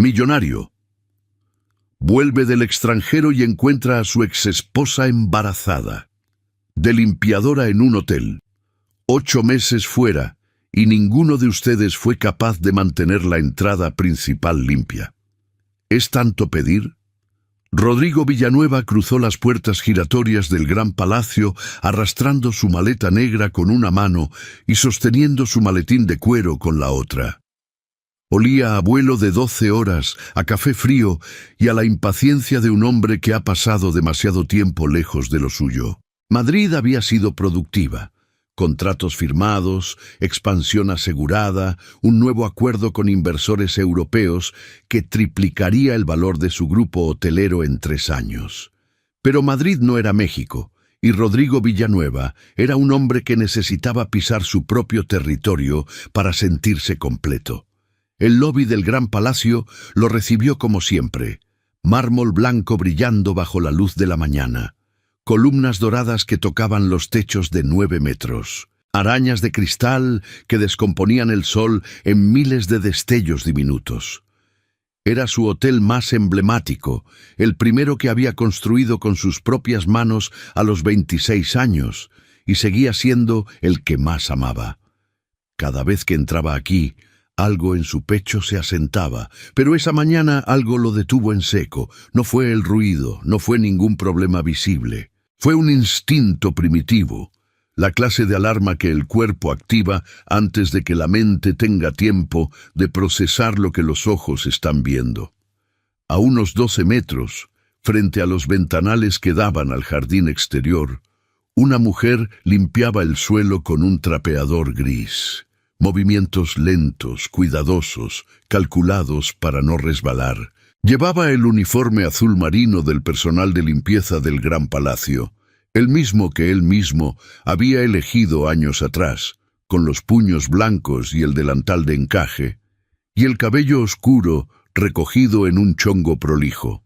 Millonario. Vuelve del extranjero y encuentra a su exesposa embarazada. De limpiadora en un hotel. 8 meses fuera, y ninguno de ustedes fue capaz de mantener la entrada principal limpia. ¿Es tanto pedir? Rodrigo Villanueva cruzó las puertas giratorias del gran palacio arrastrando su maleta negra con una mano y sosteniendo su maletín de cuero con la otra. Olía a vuelo de 12 horas, a café frío y a la impaciencia de un hombre que ha pasado demasiado tiempo lejos de lo suyo. Madrid había sido productiva. Contratos firmados, expansión asegurada, un nuevo acuerdo con inversores europeos que triplicaría el valor de su grupo hotelero en 3 años. Pero Madrid no era México, y Rodrigo Villanueva era un hombre que necesitaba pisar su propio territorio para sentirse completo. El lobby del gran palacio lo recibió como siempre, mármol blanco brillando bajo la luz de la mañana. Columnas doradas que tocaban los techos de 9 metros, arañas de cristal que descomponían el sol en miles de destellos diminutos. Era su hotel más emblemático, el primero que había construido con sus propias manos a los 26 años, y seguía siendo el que más amaba. Cada vez que entraba aquí, algo en su pecho se asentaba, pero esa mañana algo lo detuvo en seco. No fue el ruido, no fue ningún problema visible. Fue un instinto primitivo, la clase de alarma que el cuerpo activa antes de que la mente tenga tiempo de procesar lo que los ojos están viendo. A unos 12 metros, frente a los ventanales que daban al jardín exterior, una mujer limpiaba el suelo con un trapeador gris. Movimientos lentos, cuidadosos, calculados para no resbalar. Llevaba el uniforme azul marino del personal de limpieza del Gran Palacio, el mismo que él mismo había elegido años atrás, con los puños blancos y el delantal de encaje, y el cabello oscuro recogido en un chongo prolijo.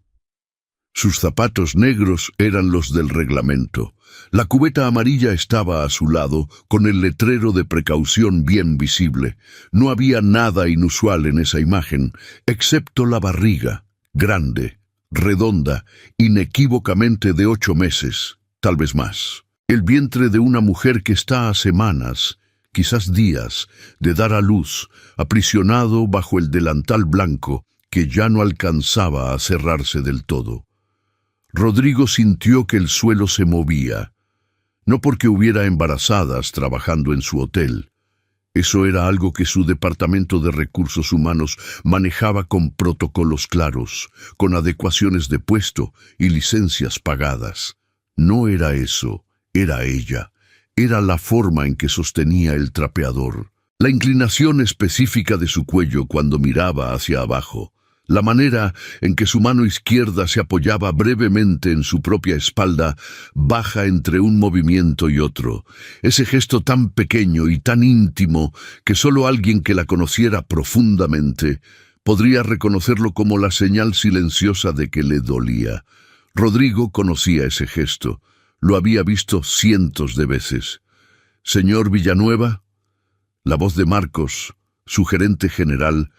Sus zapatos negros eran los del reglamento. La cubeta amarilla estaba a su lado, con el letrero de precaución bien visible. No había nada inusual en esa imagen, excepto la barriga, grande, redonda, inequívocamente de 8 meses, tal vez más. El vientre de una mujer que está a semanas, quizás días, de dar a luz, aprisionado bajo el delantal blanco que ya no alcanzaba a cerrarse del todo. Rodrigo sintió que el suelo se movía, no porque hubiera embarazadas trabajando en su hotel. Eso era algo que su departamento de recursos humanos manejaba con protocolos claros, con adecuaciones de puesto y licencias pagadas. No era eso, era ella. Era la forma en que sostenía el trapeador, la inclinación específica de su cuello cuando miraba hacia abajo, la manera en que su mano izquierda se apoyaba brevemente en su propia espalda, baja entre un movimiento y otro, ese gesto tan pequeño y tan íntimo que solo alguien que la conociera profundamente podría reconocerlo como la señal silenciosa de que le dolía. Rodrigo conocía ese gesto, lo había visto cientos de veces. «Señor Villanueva», la voz de Marcos, su gerente general,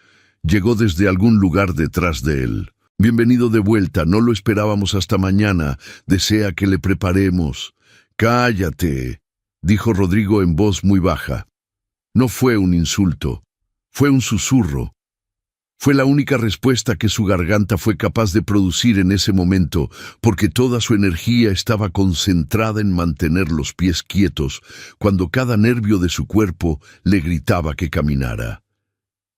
llegó desde algún lugar detrás de él. «Bienvenido de vuelta, no lo esperábamos hasta mañana. ¿Desea que le preparemos?» «Cállate», dijo Rodrigo en voz muy baja. No fue un insulto, fue un susurro. Fue la única respuesta que su garganta fue capaz de producir en ese momento, porque toda su energía estaba concentrada en mantener los pies quietos, cuando cada nervio de su cuerpo le gritaba que caminara.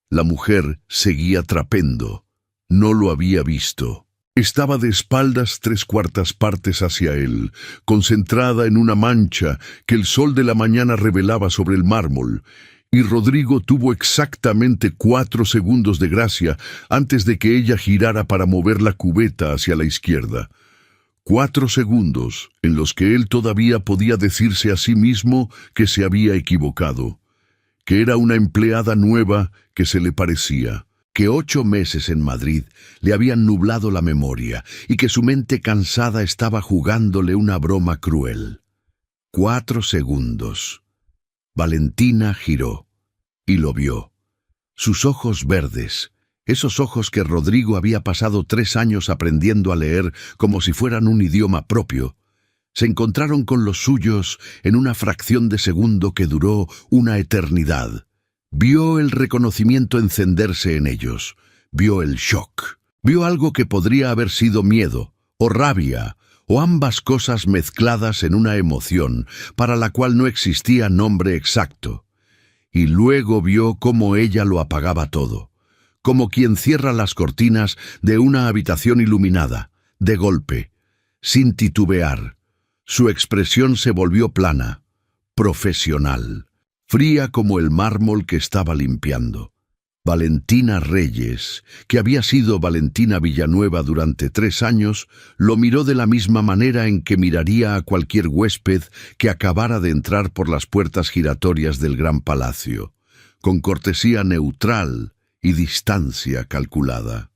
La mujer seguía trapendo. No lo había visto. Estaba de espaldas 3/4 partes hacia él, concentrada en una mancha que el sol de la mañana revelaba sobre el mármol, y Rodrigo tuvo exactamente 4 segundos de gracia antes de que ella girara para mover la cubeta hacia la izquierda. 4 segundos en los que él todavía podía decirse a sí mismo que se había equivocado, que era una empleada nueva que se le parecía, que 8 meses en Madrid le habían nublado la memoria y que su mente cansada estaba jugándole una broma cruel. 4 segundos. Valentina giró y lo vio. Sus ojos verdes, Esos ojos que Rodrigo había pasado 3 años aprendiendo a leer como si fueran un idioma propio, se encontraron con los suyos en una fracción de segundo que duró una eternidad. Vio el reconocimiento encenderse en ellos, vio el shock, vio algo que podría haber sido miedo o rabia, o ambas cosas mezcladas en una emoción para la cual no existía nombre exacto. Y luego vio cómo ella lo apagaba todo, como quien cierra las cortinas de una habitación iluminada, de golpe, sin titubear. Su expresión se volvió plana, profesional, fría como el mármol que estaba limpiando. Valentina Reyes, que había sido Valentina Villanueva durante 3 años, lo miró de la misma manera en que miraría a cualquier huésped que acabara de entrar por las puertas giratorias del gran palacio, con cortesía neutral y distancia calculada.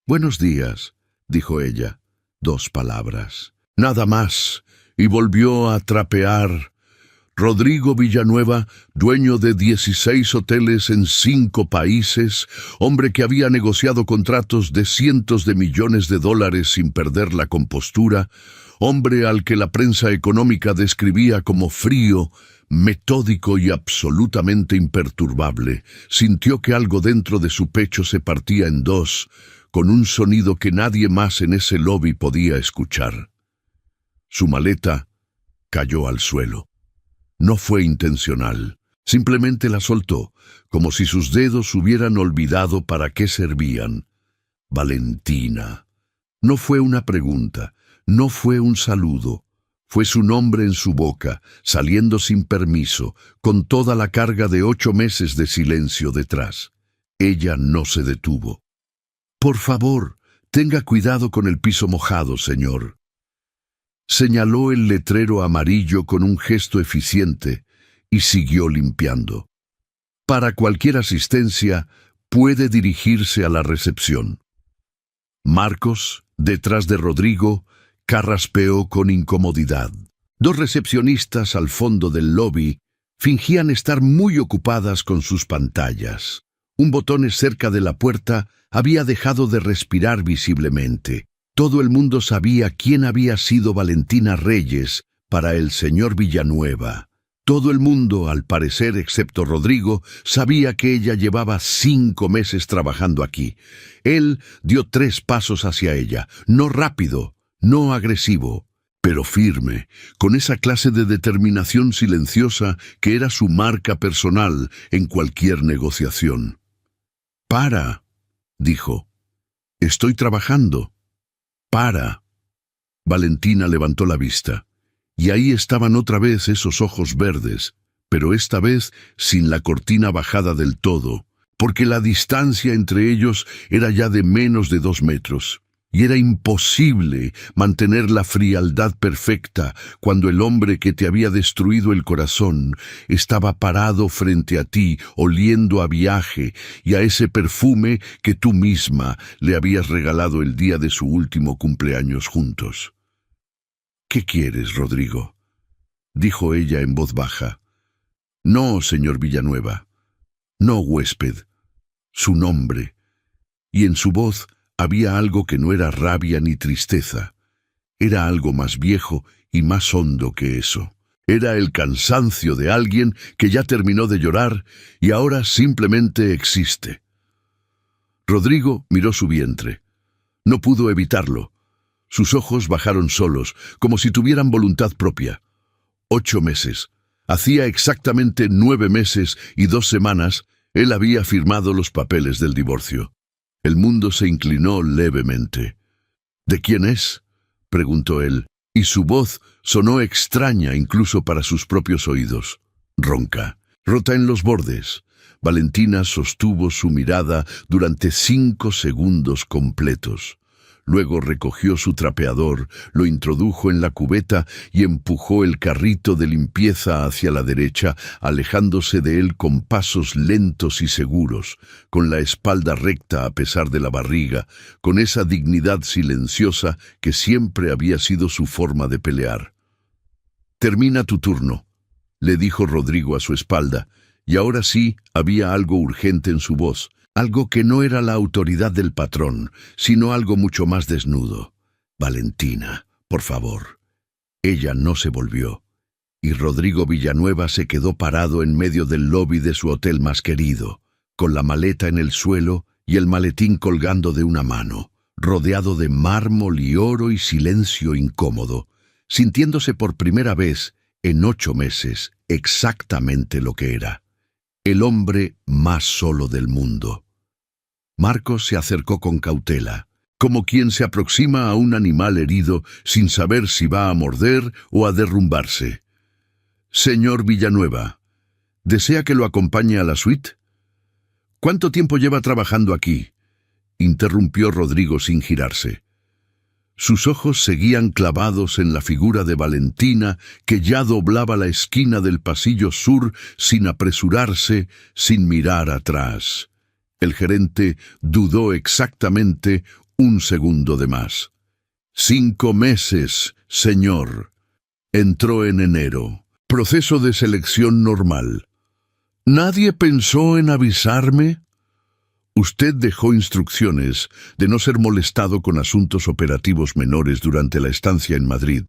«Buenos días», dijo ella, 2 palabras. Nada más, y volvió a trapear. Rodrigo Villanueva, dueño de 16 hoteles en 5 países, hombre que había negociado contratos de cientos de millones de dólares sin perder la compostura, hombre al que la prensa económica describía como frío, metódico y absolutamente imperturbable, sintió que algo dentro de su pecho se partía en 2, con un sonido que nadie más en ese lobby podía escuchar. Su maleta cayó al suelo. No fue intencional, simplemente la soltó, como si sus dedos hubieran olvidado para qué servían. Valentina. No fue una pregunta, no fue un saludo. Fue su nombre en su boca, saliendo sin permiso, con toda la carga de 8 meses de silencio detrás. Ella no se detuvo. «Por favor, tenga cuidado con el piso mojado, señor». Señaló el letrero amarillo con un gesto eficiente y siguió limpiando. Para cualquier asistencia, puede dirigirse a la recepción. Marcos, detrás de Rodrigo, carraspeó con incomodidad. 2 recepcionistas al fondo del lobby fingían estar muy ocupadas con sus pantallas. Un botón cerca de la puerta había dejado de respirar visiblemente. Todo el mundo sabía quién había sido Valentina Reyes para el señor Villanueva. Todo el mundo, al parecer, excepto Rodrigo, sabía que ella llevaba 5 meses trabajando aquí. Él dio 3 pasos hacia ella, no rápido, no agresivo, pero firme, con esa clase de determinación silenciosa que era su marca personal en cualquier negociación. «Para», dijo. «Estoy trabajando». «Para». Valentina levantó la vista, y ahí estaban otra vez esos ojos verdes, pero esta vez sin la cortina bajada del todo, porque la distancia entre ellos era ya de menos de 2 metros, y era imposible mantener la frialdad perfecta cuando el hombre que te había destruido el corazón estaba parado frente a ti, oliendo a viaje y a ese perfume que tú misma le habías regalado el día de su último cumpleaños juntos. «¿Qué quieres, Rodrigo?», dijo ella en voz baja. «No, señor Villanueva. No, huésped. Su nombre». Y en su voz había algo que no era rabia ni tristeza. Era algo más viejo y más hondo que eso. Era el cansancio de alguien que ya terminó de llorar y ahora simplemente existe. Rodrigo miró su vientre. No pudo evitarlo. Sus ojos bajaron solos, como si tuvieran voluntad propia. 8 meses. Hacía exactamente 9 meses y 2 semanas, él había firmado los papeles del divorcio. El mundo se inclinó levemente. «¿De quién es?», preguntó él, y su voz sonó extraña incluso para sus propios oídos. Ronca, rota en los bordes. Valentina sostuvo su mirada durante 5 segundos completos. Luego recogió su trapeador, lo introdujo en la cubeta y empujó el carrito de limpieza hacia la derecha, alejándose de él con pasos lentos y seguros, con la espalda recta a pesar de la barriga, con esa dignidad silenciosa que siempre había sido su forma de pelear. «Termina tu turno», le dijo Rodrigo a su espalda, y ahora sí había algo urgente en su voz, Algo que no era la autoridad del patrón, sino algo mucho más desnudo. Valentina, por favor. Ella no se volvió, y Rodrigo Villanueva se quedó parado en medio del lobby de su hotel más querido, con la maleta en el suelo y el maletín colgando de una mano, rodeado de mármol y oro y silencio incómodo, sintiéndose por primera vez en 8 meses exactamente lo que era, el hombre más solo del mundo. Marcos se acercó con cautela, como quien se aproxima a un animal herido sin saber si va a morder o a derrumbarse. «Señor Villanueva, ¿desea que lo acompañe a la suite?» «¿Cuánto tiempo lleva trabajando aquí?», interrumpió Rodrigo sin girarse. Sus ojos seguían clavados en la figura de Valentina, que ya doblaba la esquina del pasillo sur sin apresurarse, sin mirar atrás. El gerente dudó exactamente 1 segundo de más. 5 meses, señor. Entró en enero. Proceso de selección normal. ¿Nadie pensó en avisarme? Usted dejó instrucciones de no ser molestado con asuntos operativos menores durante la estancia en Madrid,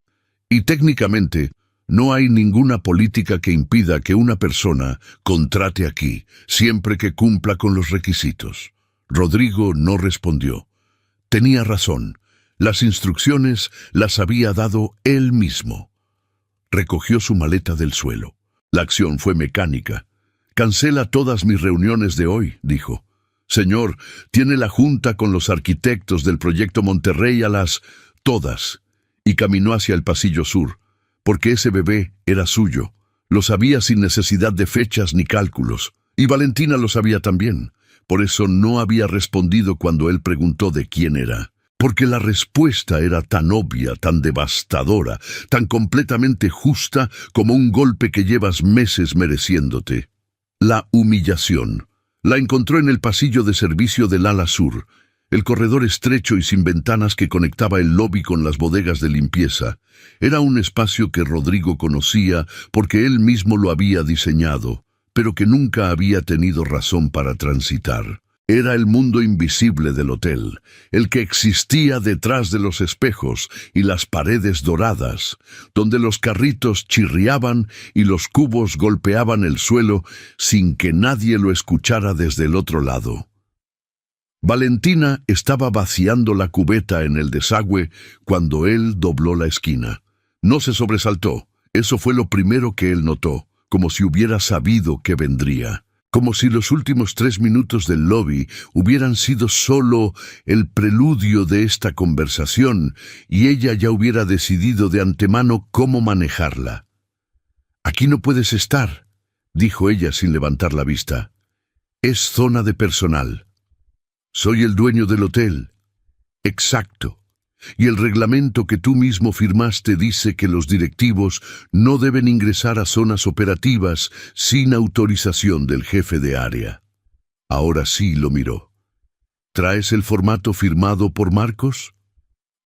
y técnicamente no hay ninguna política que impida que una persona contrate aquí, siempre que cumpla con los requisitos. Rodrigo no respondió. Tenía razón. Las instrucciones las había dado él mismo. Recogió su maleta del suelo. La acción fue mecánica. «Cancela todas mis reuniones de hoy», dijo. «Señor, tiene la junta con los arquitectos del proyecto Monterrey a las... todas». Y caminó hacia el pasillo sur, porque ese bebé era suyo. Lo sabía sin necesidad de fechas ni cálculos. Y Valentina lo sabía también. Por eso no había respondido cuando él preguntó de quién era. Porque la respuesta era tan obvia, tan devastadora, tan completamente justa como un golpe que llevas meses mereciéndote. La humillación. La encontró en el pasillo de servicio del ala sur, el corredor estrecho y sin ventanas que conectaba el lobby con las bodegas de limpieza. Era un espacio que Rodrigo conocía porque él mismo lo había diseñado, pero que nunca había tenido razón para transitar. Era el mundo invisible del hotel, el que existía detrás de los espejos y las paredes doradas, donde los carritos chirriaban y los cubos golpeaban el suelo sin que nadie lo escuchara desde el otro lado. Valentina estaba vaciando la cubeta en el desagüe cuando él dobló la esquina. No se sobresaltó. Eso fue lo primero que él notó, como si hubiera sabido que vendría. Como si los últimos 3 minutos del lobby hubieran sido solo el preludio de esta conversación y ella ya hubiera decidido de antemano cómo manejarla. «Aquí no puedes estar», dijo ella sin levantar la vista. «Es zona de personal». «Soy el dueño del hotel». «Exacto. Y el reglamento que tú mismo firmaste dice que los directivos no deben ingresar a zonas operativas sin autorización del jefe de área». Ahora sí lo miró. «¿Traes el formato firmado por Marcos?»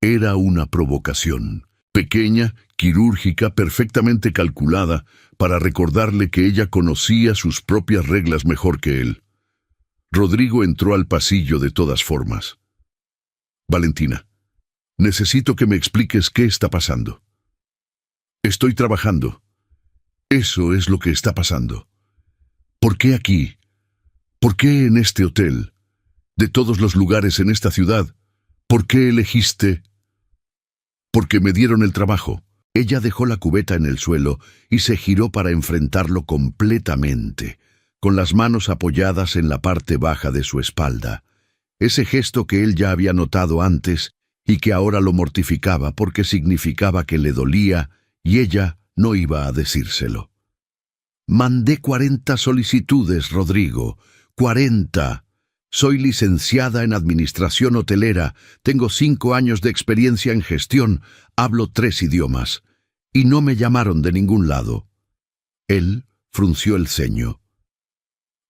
Era una provocación, pequeña, quirúrgica, perfectamente calculada, para recordarle que ella conocía sus propias reglas mejor que él. Rodrigo entró al pasillo de todas formas. «Valentina, necesito que me expliques qué está pasando». «Estoy trabajando». «Eso es lo que está pasando». «¿Por qué aquí? ¿Por qué en este hotel? De todos los lugares en esta ciudad, ¿por qué elegiste?» «Porque me dieron el trabajo». Ella dejó la cubeta en el suelo y se giró para enfrentarlo completamente, con las manos apoyadas en la parte baja de su espalda. Ese gesto que él ya había notado antes y que ahora lo mortificaba porque significaba que le dolía y ella no iba a decírselo. «Mandé 40 solicitudes, Rodrigo. 40. Soy licenciada en administración hotelera, tengo 5 años de experiencia en gestión, hablo 3 idiomas. Y no me llamaron de ningún lado». Él frunció el ceño.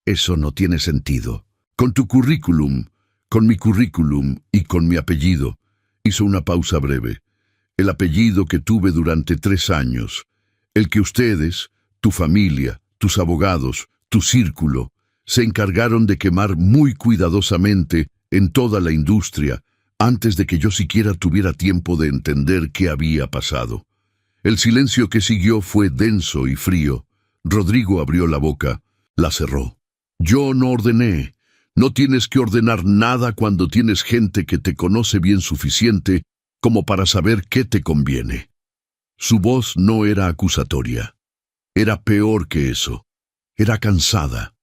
«Eso no tiene sentido. Con tu currículum, con mi currículum y con mi apellido». Hizo una pausa breve. «El apellido que tuve durante 3 años, el que ustedes, tu familia, tus abogados, tu círculo, Se encargaron de quemar muy cuidadosamente en toda la industria, antes de que yo siquiera tuviera tiempo de entender qué había pasado. El silencio que siguió fue denso y frío. Rodrigo abrió la boca, la cerró. Yo no ordené. No tienes que ordenar nada cuando tienes gente que te conoce bien suficiente como para saber qué te conviene. Su voz no era acusatoria. Era peor que eso. Era cansada.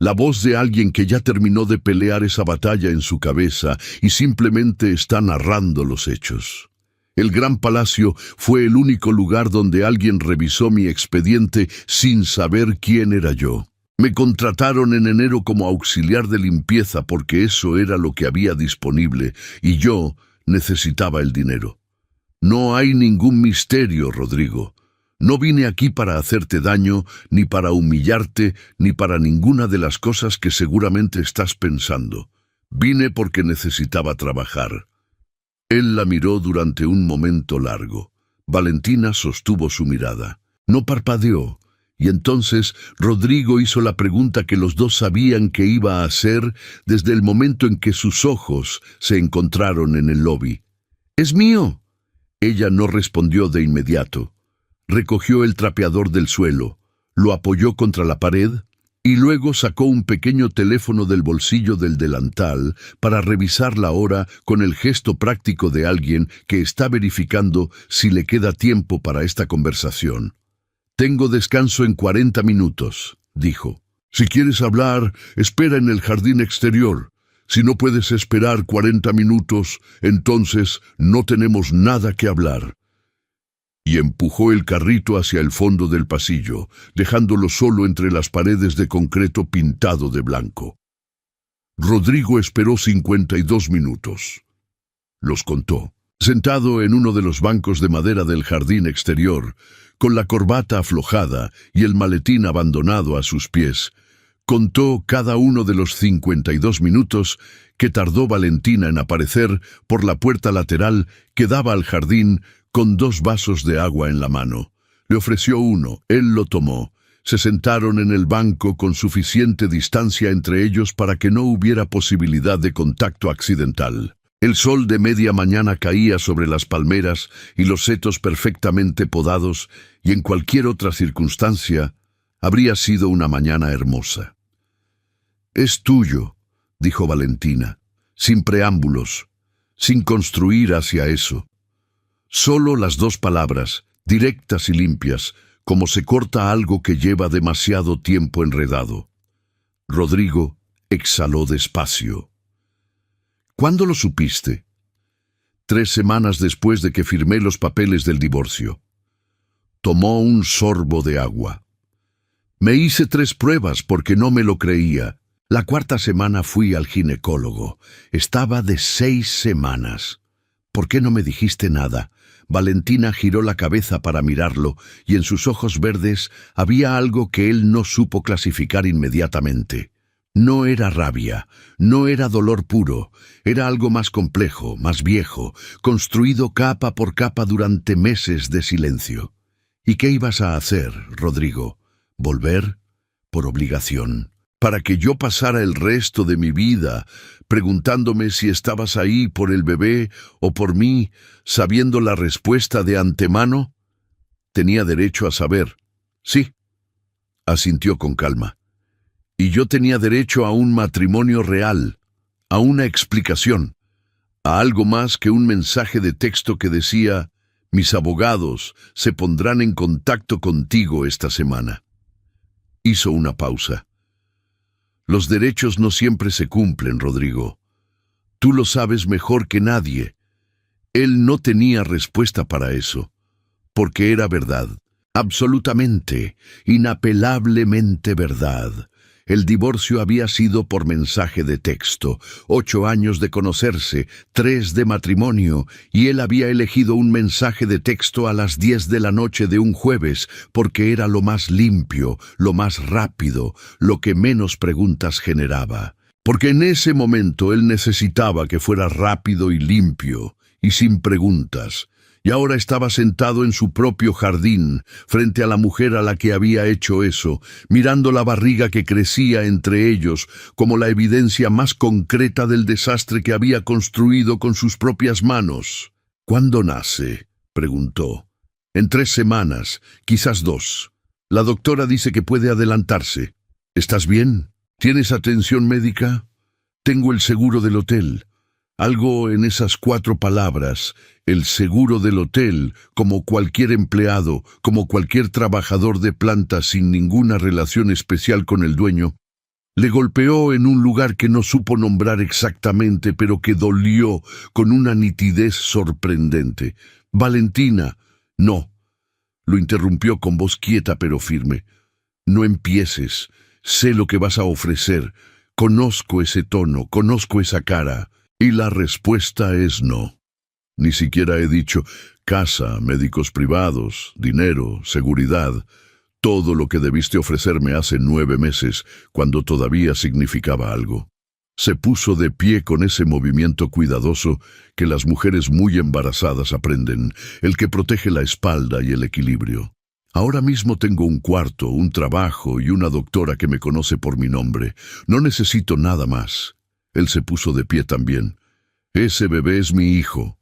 La voz de alguien que ya terminó de pelear esa batalla en su cabeza y simplemente está narrando los hechos. El Gran Palacio fue el único lugar donde alguien revisó mi expediente sin saber quién era yo. Me contrataron en enero como auxiliar de limpieza porque eso era lo que había disponible y yo necesitaba el dinero. No hay ningún misterio, Rodrigo. No vine aquí para hacerte daño, ni para humillarte, ni para ninguna de las cosas que seguramente estás pensando. Vine porque necesitaba trabajar. Él la miró durante un momento largo. Valentina sostuvo su mirada. No parpadeó. Y entonces Rodrigo hizo la pregunta que los dos sabían que iba a hacer desde el momento en que sus ojos se encontraron en el lobby. «¿Es mío?». Ella no respondió de inmediato. Recogió el trapeador del suelo, lo apoyó contra la pared y luego sacó un pequeño teléfono del bolsillo del delantal para revisar la hora con el gesto práctico de alguien que está verificando si le queda tiempo para esta conversación. «Tengo descanso en 40 minutos», dijo. «Si quieres hablar, espera en el jardín exterior. Si no puedes esperar 40 minutos, entonces no tenemos nada que hablar». Y empujó el carrito hacia el fondo del pasillo, dejándolo solo entre las paredes de concreto pintado de blanco. Rodrigo esperó 52 minutos. Los contó. Sentado en uno de los bancos de madera del jardín exterior, con la corbata aflojada y el maletín abandonado a sus pies, contó cada uno de los 52 minutos que tardó Valentina en aparecer por la puerta lateral que daba al jardín con 2 vasos de agua en la mano. Le ofreció uno, él lo tomó. Se sentaron en el banco con suficiente distancia entre ellos para que no hubiera posibilidad de contacto accidental. El sol de media mañana caía sobre las palmeras y los setos perfectamente podados, y en cualquier otra circunstancia habría sido una mañana hermosa. «Es tuyo», dijo Valentina, sin preámbulos, sin construir hacia eso. Solo las 2 palabras, directas y limpias, como se corta algo que lleva demasiado tiempo enredado. Rodrigo exhaló despacio. «¿Cuándo lo supiste?» 3 semanas después de que firmé los papeles del divorcio. Tomó un sorbo de agua. «Me hice 3 pruebas porque no me lo creía. La 4ª semana fui al ginecólogo. Estaba de 6 semanas. ¿Por qué no me dijiste nada?» Valentina giró la cabeza para mirarlo, y en sus ojos verdes había algo que él no supo clasificar inmediatamente. No era rabia, no era dolor puro, era algo más complejo, más viejo, construido capa por capa durante meses de silencio. ¿Y qué ibas a hacer, Rodrigo? ¿Volver? Por obligación. Para que yo pasara el resto de mi vida preguntándome si estabas ahí por el bebé o por mí, sabiendo la respuesta de antemano. Tenía derecho a saber. Sí, asintió con calma. Y yo tenía derecho a un matrimonio real, a una explicación, a algo más que un mensaje de texto que decía: «Mis abogados se pondrán en contacto contigo esta semana». Hizo una pausa. «Los derechos no siempre se cumplen, Rodrigo. Tú lo sabes mejor que nadie». Él no tenía respuesta para eso, porque era verdad, absolutamente, inapelablemente verdad. El divorcio había sido por mensaje de texto, 8 años de conocerse, 3 de matrimonio, y él había elegido un mensaje de texto a las 10 de la noche de un jueves, porque era lo más limpio, lo más rápido, lo que menos preguntas generaba. Porque en ese momento él necesitaba que fuera rápido y limpio, y sin preguntas, Y ahora estaba sentado en su propio jardín, frente a la mujer a la que había hecho eso, mirando la barriga que crecía entre ellos, como la evidencia más concreta del desastre que había construido con sus propias manos. «¿Cuándo nace?», preguntó. «En 3 semanas, quizás 2. La doctora dice que puede adelantarse. ¿Estás bien? ¿Tienes atención médica? Tengo el seguro del hotel». Algo en esas 4 palabras, el seguro del hotel, como cualquier empleado, como cualquier trabajador de planta sin ninguna relación especial con el dueño, le golpeó en un lugar que no supo nombrar exactamente, pero que dolió con una nitidez sorprendente. «Valentina». «No», lo interrumpió con voz quieta pero firme. «No empieces. Sé lo que vas a ofrecer. Conozco ese tono, conozco esa cara». Y la respuesta es no. Ni siquiera he dicho casa, médicos privados, dinero, seguridad, todo lo que debiste ofrecerme hace 9 meses, cuando todavía significaba algo. Se puso de pie con ese movimiento cuidadoso que las mujeres muy embarazadas aprenden, el que protege la espalda y el equilibrio. «Ahora mismo tengo un cuarto, un trabajo y una doctora que me conoce por mi nombre. No necesito nada más». Él se puso de pie también. «Ese bebé es mi hijo,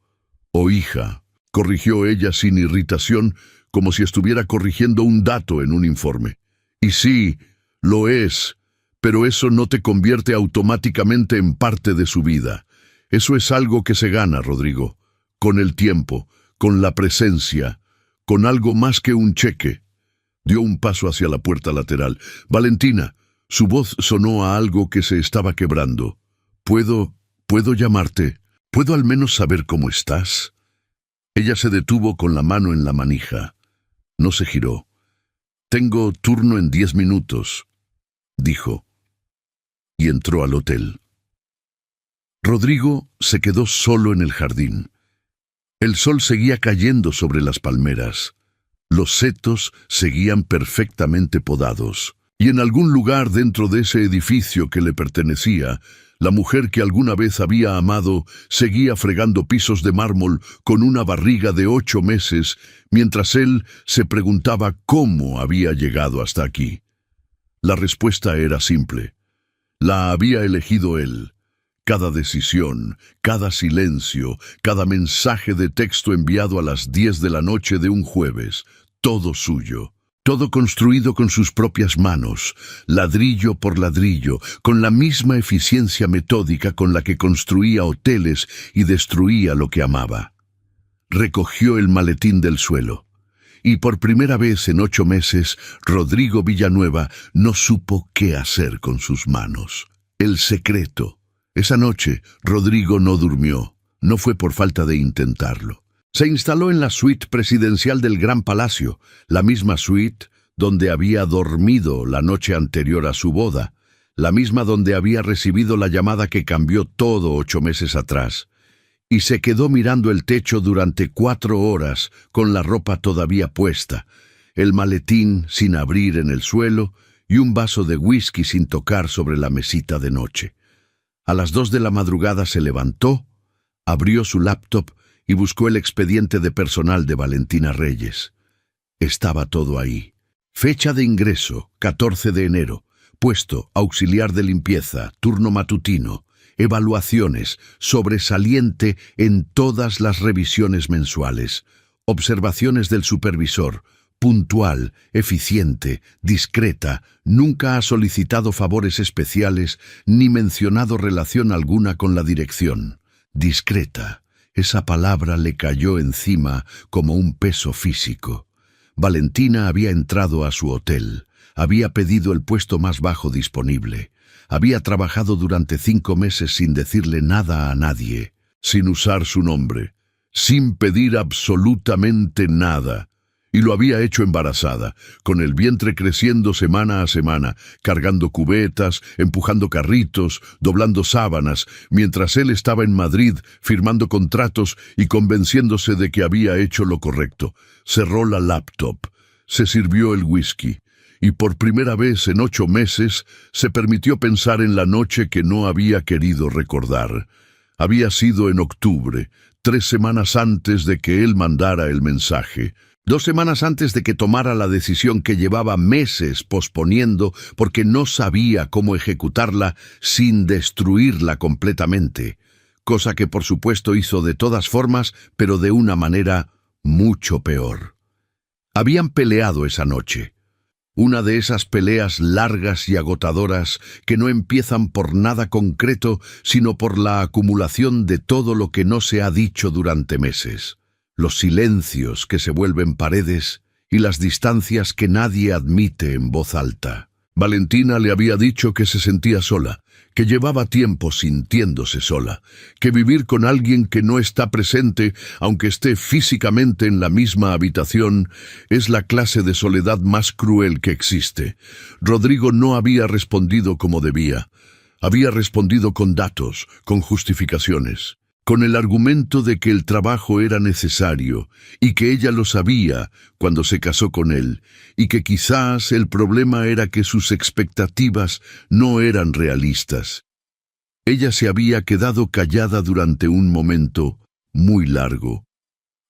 o hija», corrigió ella sin irritación, como si estuviera corrigiendo un dato en un informe. «Y sí, lo es, pero eso no te convierte automáticamente en parte de su vida. Eso es algo que se gana, Rodrigo, con el tiempo, con la presencia, con algo más que un cheque». Dio un paso hacia la puerta lateral. «Valentina», su voz sonó a algo que se estaba quebrando. ¿Puedo llamarte? ¿Puedo al menos saber cómo estás?» Ella se detuvo con la mano en la manija. No se giró. «Tengo turno en 10 minutos», dijo, y entró al hotel. Rodrigo se quedó solo en el jardín. El sol seguía cayendo sobre las palmeras. Los setos seguían perfectamente podados. Y en algún lugar dentro de ese edificio que le pertenecía, la mujer que alguna vez había amado seguía fregando pisos de mármol con una barriga de 8 meses, mientras él se preguntaba cómo había llegado hasta aquí. La respuesta era simple. La había elegido él. Cada decisión, cada silencio, cada mensaje de texto enviado a las 10 de la noche de un jueves, todo suyo. Todo construido con sus propias manos, ladrillo por ladrillo, con la misma eficiencia metódica con la que construía hoteles y destruía lo que amaba. Recogió el maletín del suelo. Y por primera vez en 8 meses, Rodrigo Villanueva no supo qué hacer con sus manos. El secreto. Esa noche, Rodrigo no durmió. No fue por falta de intentarlo. Se instaló en la suite presidencial del Gran Palacio, la misma suite donde había dormido la noche anterior a su boda, la misma donde había recibido la llamada que cambió todo 8 meses atrás, y se quedó mirando el techo durante 4 horas con la ropa todavía puesta, el maletín sin abrir en el suelo y un vaso de whisky sin tocar sobre la mesita de noche. A las 2 de la madrugada se levantó, abrió su laptop y buscó el expediente de personal de Valentina Reyes. Estaba todo ahí. Fecha de ingreso, 14 de enero. Puesto, auxiliar de limpieza, turno matutino. Evaluaciones, sobresaliente en todas las revisiones mensuales. Observaciones del supervisor. Puntual, eficiente, discreta, nunca ha solicitado favores especiales ni mencionado relación alguna con la dirección. Discreta. Esa palabra le cayó encima como un peso físico. Valentina había entrado a su hotel, había pedido el puesto más bajo disponible, había trabajado durante 5 meses sin decirle nada a nadie, sin usar su nombre, sin pedir absolutamente nada. Y lo había hecho embarazada, con el vientre creciendo semana a semana, cargando cubetas, empujando carritos, doblando sábanas, mientras él estaba en Madrid firmando contratos y convenciéndose de que había hecho lo correcto. Cerró la laptop, se sirvió el whisky, y por primera vez en 8 meses se permitió pensar en la noche que no había querido recordar. Había sido en octubre, 3 semanas antes de que él mandara el mensaje. 2 semanas antes de que tomara la decisión que llevaba meses posponiendo porque no sabía cómo ejecutarla sin destruirla completamente, cosa que por supuesto hizo de todas formas, pero de una manera mucho peor. Habían peleado esa noche. Una de esas peleas largas y agotadoras que no empiezan por nada concreto, sino por la acumulación de todo lo que no se ha dicho durante meses. Los silencios que se vuelven paredes y las distancias que nadie admite en voz alta. Valentina le había dicho que se sentía sola, que llevaba tiempo sintiéndose sola, que vivir con alguien que no está presente, aunque esté físicamente en la misma habitación, es la clase de soledad más cruel que existe. Rodrigo no había respondido como debía. Había respondido con datos, con justificaciones, con el argumento de que el trabajo era necesario y que ella lo sabía cuando se casó con él, y que quizás el problema era que sus expectativas no eran realistas. Ella se había quedado callada durante un momento muy largo,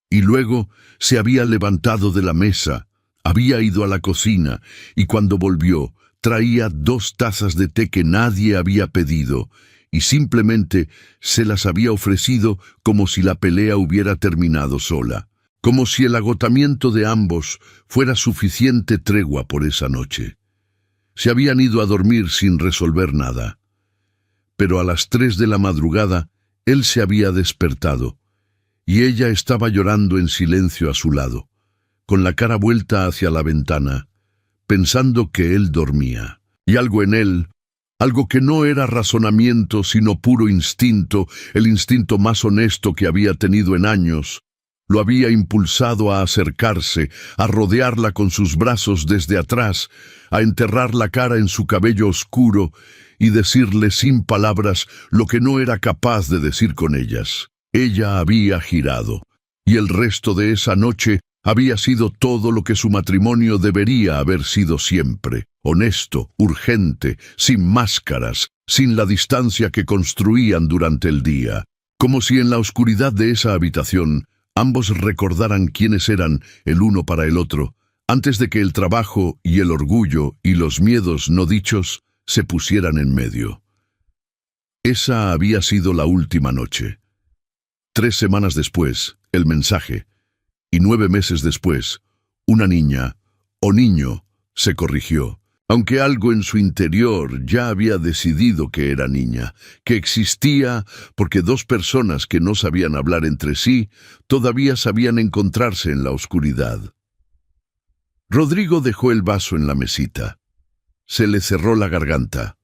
y luego se había levantado de la mesa, había ido a la cocina, y cuando volvió, traía 2 tazas de té que nadie había pedido, y simplemente se las había ofrecido como si la pelea hubiera terminado sola, como si el agotamiento de ambos fuera suficiente tregua por esa noche. Se habían ido a dormir sin resolver nada. Pero a las 3 de la madrugada, él se había despertado, y ella estaba llorando en silencio a su lado, con la cara vuelta hacia la ventana, pensando que él dormía, y algo en él, algo que no era razonamiento sino puro instinto, el instinto más honesto que había tenido en años, lo había impulsado a acercarse, a rodearla con sus brazos desde atrás, a enterrar la cara en su cabello oscuro y decirle sin palabras lo que no era capaz de decir con ellas. Ella había girado, y el resto de esa noche había sido todo lo que su matrimonio debería haber sido siempre: honesto, urgente, sin máscaras, sin la distancia que construían durante el día. Como si en la oscuridad de esa habitación ambos recordaran quiénes eran el uno para el otro, antes de que el trabajo y el orgullo y los miedos no dichos se pusieran en medio. Esa había sido la última noche. 3 semanas después, el mensaje, y 9 meses después, una niña, o niño, se corrigió, aunque algo en su interior ya había decidido que era niña, que existía porque 2 personas que no sabían hablar entre sí todavía sabían encontrarse en la oscuridad. Rodrigo dejó el vaso en la mesita. Se le cerró la garganta.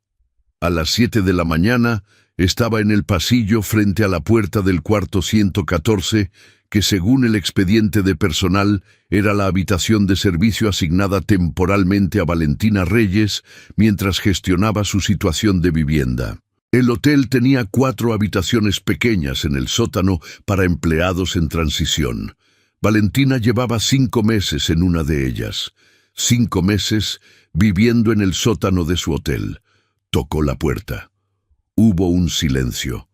A las 7 de la mañana estaba en el pasillo frente a la puerta del cuarto 114, que según el expediente de personal era la habitación de servicio asignada temporalmente a Valentina Reyes mientras gestionaba su situación de vivienda. El hotel tenía 4 habitaciones pequeñas en el sótano para empleados en transición. Valentina llevaba 5 meses en una de ellas. 5 meses viviendo en el sótano de su hotel. Tocó la puerta. Hubo un silencio.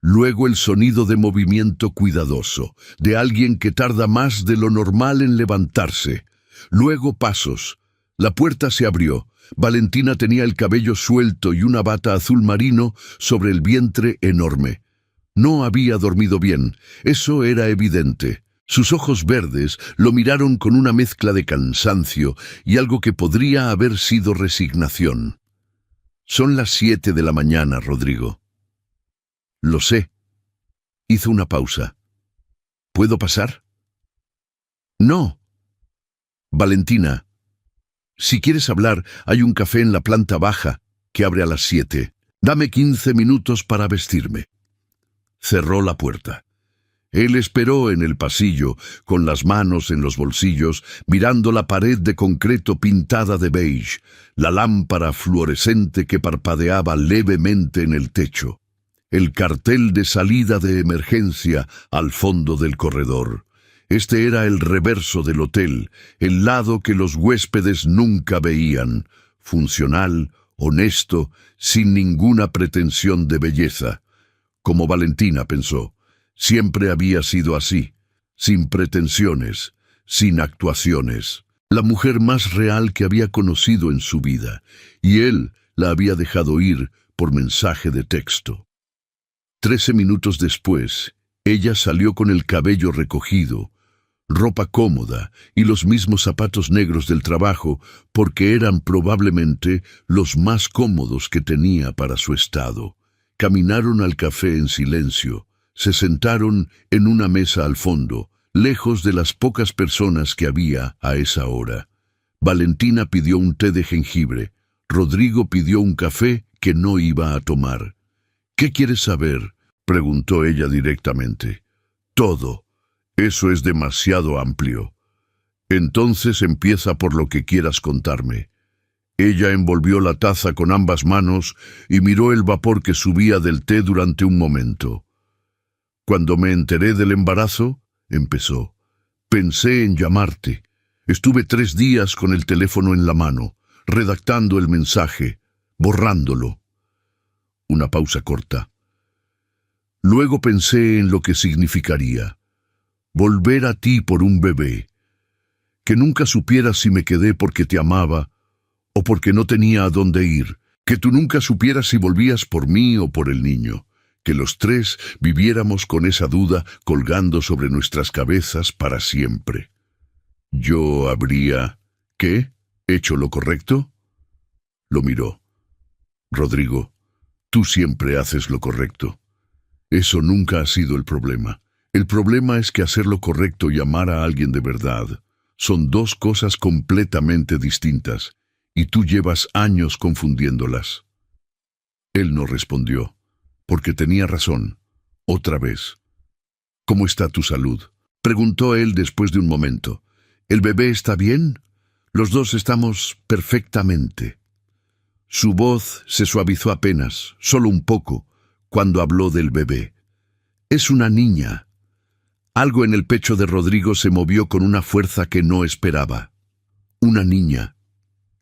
Luego el sonido de movimiento cuidadoso, de alguien que tarda más de lo normal en levantarse. Luego pasos. La puerta se abrió. Valentina tenía el cabello suelto y una bata azul marino sobre el vientre enorme. No había dormido bien, eso era evidente. Sus ojos verdes lo miraron con una mezcla de cansancio y algo que podría haber sido resignación. Son las 7 de la mañana, Rodrigo. Lo sé. Hizo una pausa. ¿Puedo pasar? No. Valentina, si quieres hablar, hay un café en la planta baja que abre a las 7. Dame 15 minutos para vestirme. Cerró la puerta. Él esperó en el pasillo, con las manos en los bolsillos, mirando la pared de concreto pintada de beige, la lámpara fluorescente que parpadeaba levemente en el techo, el cartel de salida de emergencia al fondo del corredor. Este era el reverso del hotel, el lado que los huéspedes nunca veían, funcional, honesto, sin ninguna pretensión de belleza. Como Valentina pensó, Siempre había sido así, sin pretensiones, sin actuaciones. La mujer más real que había conocido en su vida, y él la había dejado ir por mensaje de texto. 13 minutos después, ella salió con el cabello recogido, ropa cómoda y los mismos zapatos negros del trabajo, porque eran probablemente los más cómodos que tenía para su estado. Caminaron al café en silencio, se sentaron en una mesa al fondo, lejos de las pocas personas que había a esa hora. Valentina pidió un té de jengibre, Rodrigo pidió un café que no iba a tomar. «¿Qué quieres saber?», preguntó ella directamente. «Todo. Eso es demasiado amplio». «Entonces empieza por lo que quieras contarme». Ella envolvió la taza con ambas manos y miró el vapor que subía del té durante un momento. «Cuando me enteré del embarazo», empezó, «pensé en llamarte. Estuve 3 días con el teléfono en la mano, redactando el mensaje, borrándolo». Una pausa corta. «Luego pensé en lo que significaría. Volver a ti por un bebé. Que nunca supieras si me quedé porque te amaba o porque no tenía a dónde ir. Que tú nunca supieras si volvías por mí o por el niño. Que los 3 viviéramos con esa duda colgando sobre nuestras cabezas para siempre. Yo habría, ¿qué? ¿Hecho lo correcto?». Lo miró. «Rodrigo, tú siempre haces lo correcto. Eso nunca ha sido el problema. El problema es que hacer lo correcto y amar a alguien de verdad son 2 cosas completamente distintas, y tú llevas años confundiéndolas». Él no respondió, porque tenía razón. Otra vez. «¿Cómo está tu salud?», preguntó él después de un momento. «¿El bebé está bien?». «Los 2 estamos perfectamente». Su voz se suavizó apenas, solo un poco, cuando habló del bebé. «Es una niña». Algo en el pecho de Rodrigo se movió con una fuerza que no esperaba. «Una niña.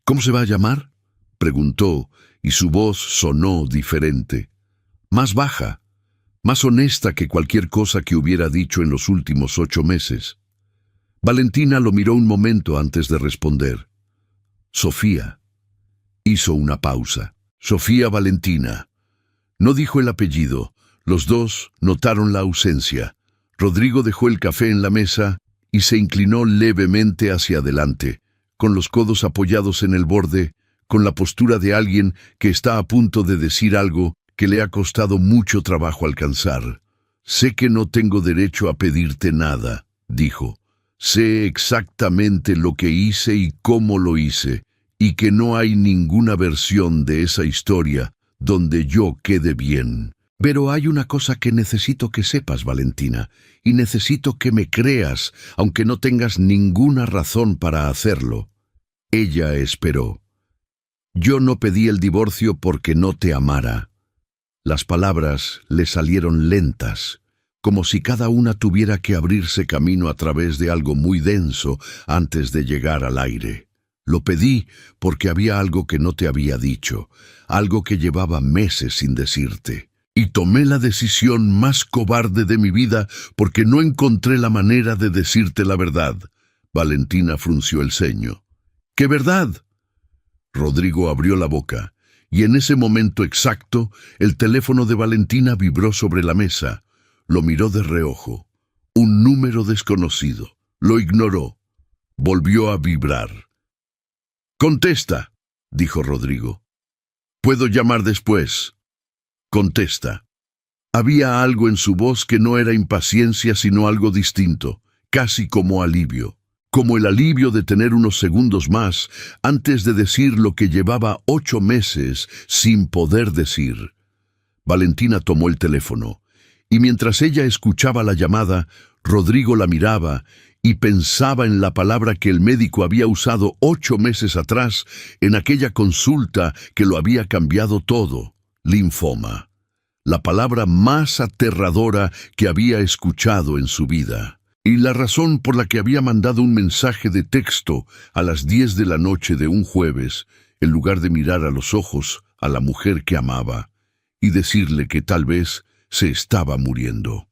¿Cómo se va a llamar?», preguntó, y su voz sonó diferente. Más baja, más honesta que cualquier cosa que hubiera dicho en los últimos 8 meses. Valentina lo miró un momento antes de responder. «Sofía». Hizo una pausa. «Sofía Valentina». No dijo el apellido. Los 2 notaron la ausencia. Rodrigo dejó el café en la mesa y se inclinó levemente hacia adelante, con los codos apoyados en el borde, con la postura de alguien que está a punto de decir algo que le ha costado mucho trabajo alcanzar. «Sé que no tengo derecho a pedirte nada», dijo. «Sé exactamente lo que hice y cómo lo hice, y que no hay ninguna versión de esa historia donde yo quede bien. Pero hay una cosa que necesito que sepas, Valentina, y necesito que me creas, aunque no tengas ninguna razón para hacerlo». Ella esperó. «Yo no pedí el divorcio porque no te amara». Las palabras le salieron lentas, como si cada una tuviera que abrirse camino a través de algo muy denso antes de llegar al aire. «Lo pedí porque había algo que no te había dicho, algo que llevaba meses sin decirte. Y tomé la decisión más cobarde de mi vida porque no encontré la manera de decirte la verdad». Valentina frunció el ceño. «¿Qué verdad?». Rodrigo abrió la boca, y en ese momento exacto, el teléfono de Valentina vibró sobre la mesa. Lo miró de reojo. Un número desconocido. Lo ignoró. Volvió a vibrar. «Contesta», dijo Rodrigo. «Puedo llamar después». «Contesta». Había algo en su voz que no era impaciencia sino algo distinto, casi como alivio. Como el alivio de tener unos segundos más antes de decir lo que llevaba 8 meses sin poder decir. Valentina tomó el teléfono, y mientras ella escuchaba la llamada, Rodrigo la miraba y pensaba en la palabra que el médico había usado 8 meses atrás en aquella consulta que lo había cambiado todo: linfoma. La palabra más aterradora que había escuchado en su vida. Y la razón por la que había mandado un mensaje de texto a las 10 de la noche de un jueves, en lugar de mirar a los ojos a la mujer que amaba y decirle que tal vez se estaba muriendo.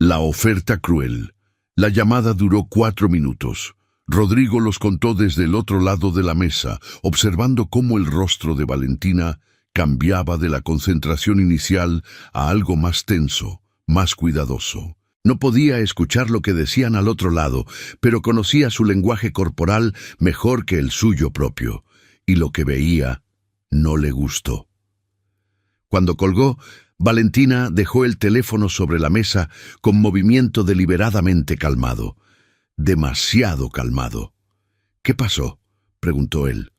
La oferta cruel. La llamada duró 4 minutos. Rodrigo los contó desde el otro lado de la mesa, observando cómo el rostro de Valentina cambiaba de la concentración inicial a algo más tenso, más cuidadoso. No podía escuchar lo que decían al otro lado, pero conocía su lenguaje corporal mejor que el suyo propio, y lo que veía no le gustó. Cuando colgó, Valentina dejó el teléfono sobre la mesa con movimiento deliberadamente calmado. Demasiado calmado. «¿Qué pasó?», preguntó él.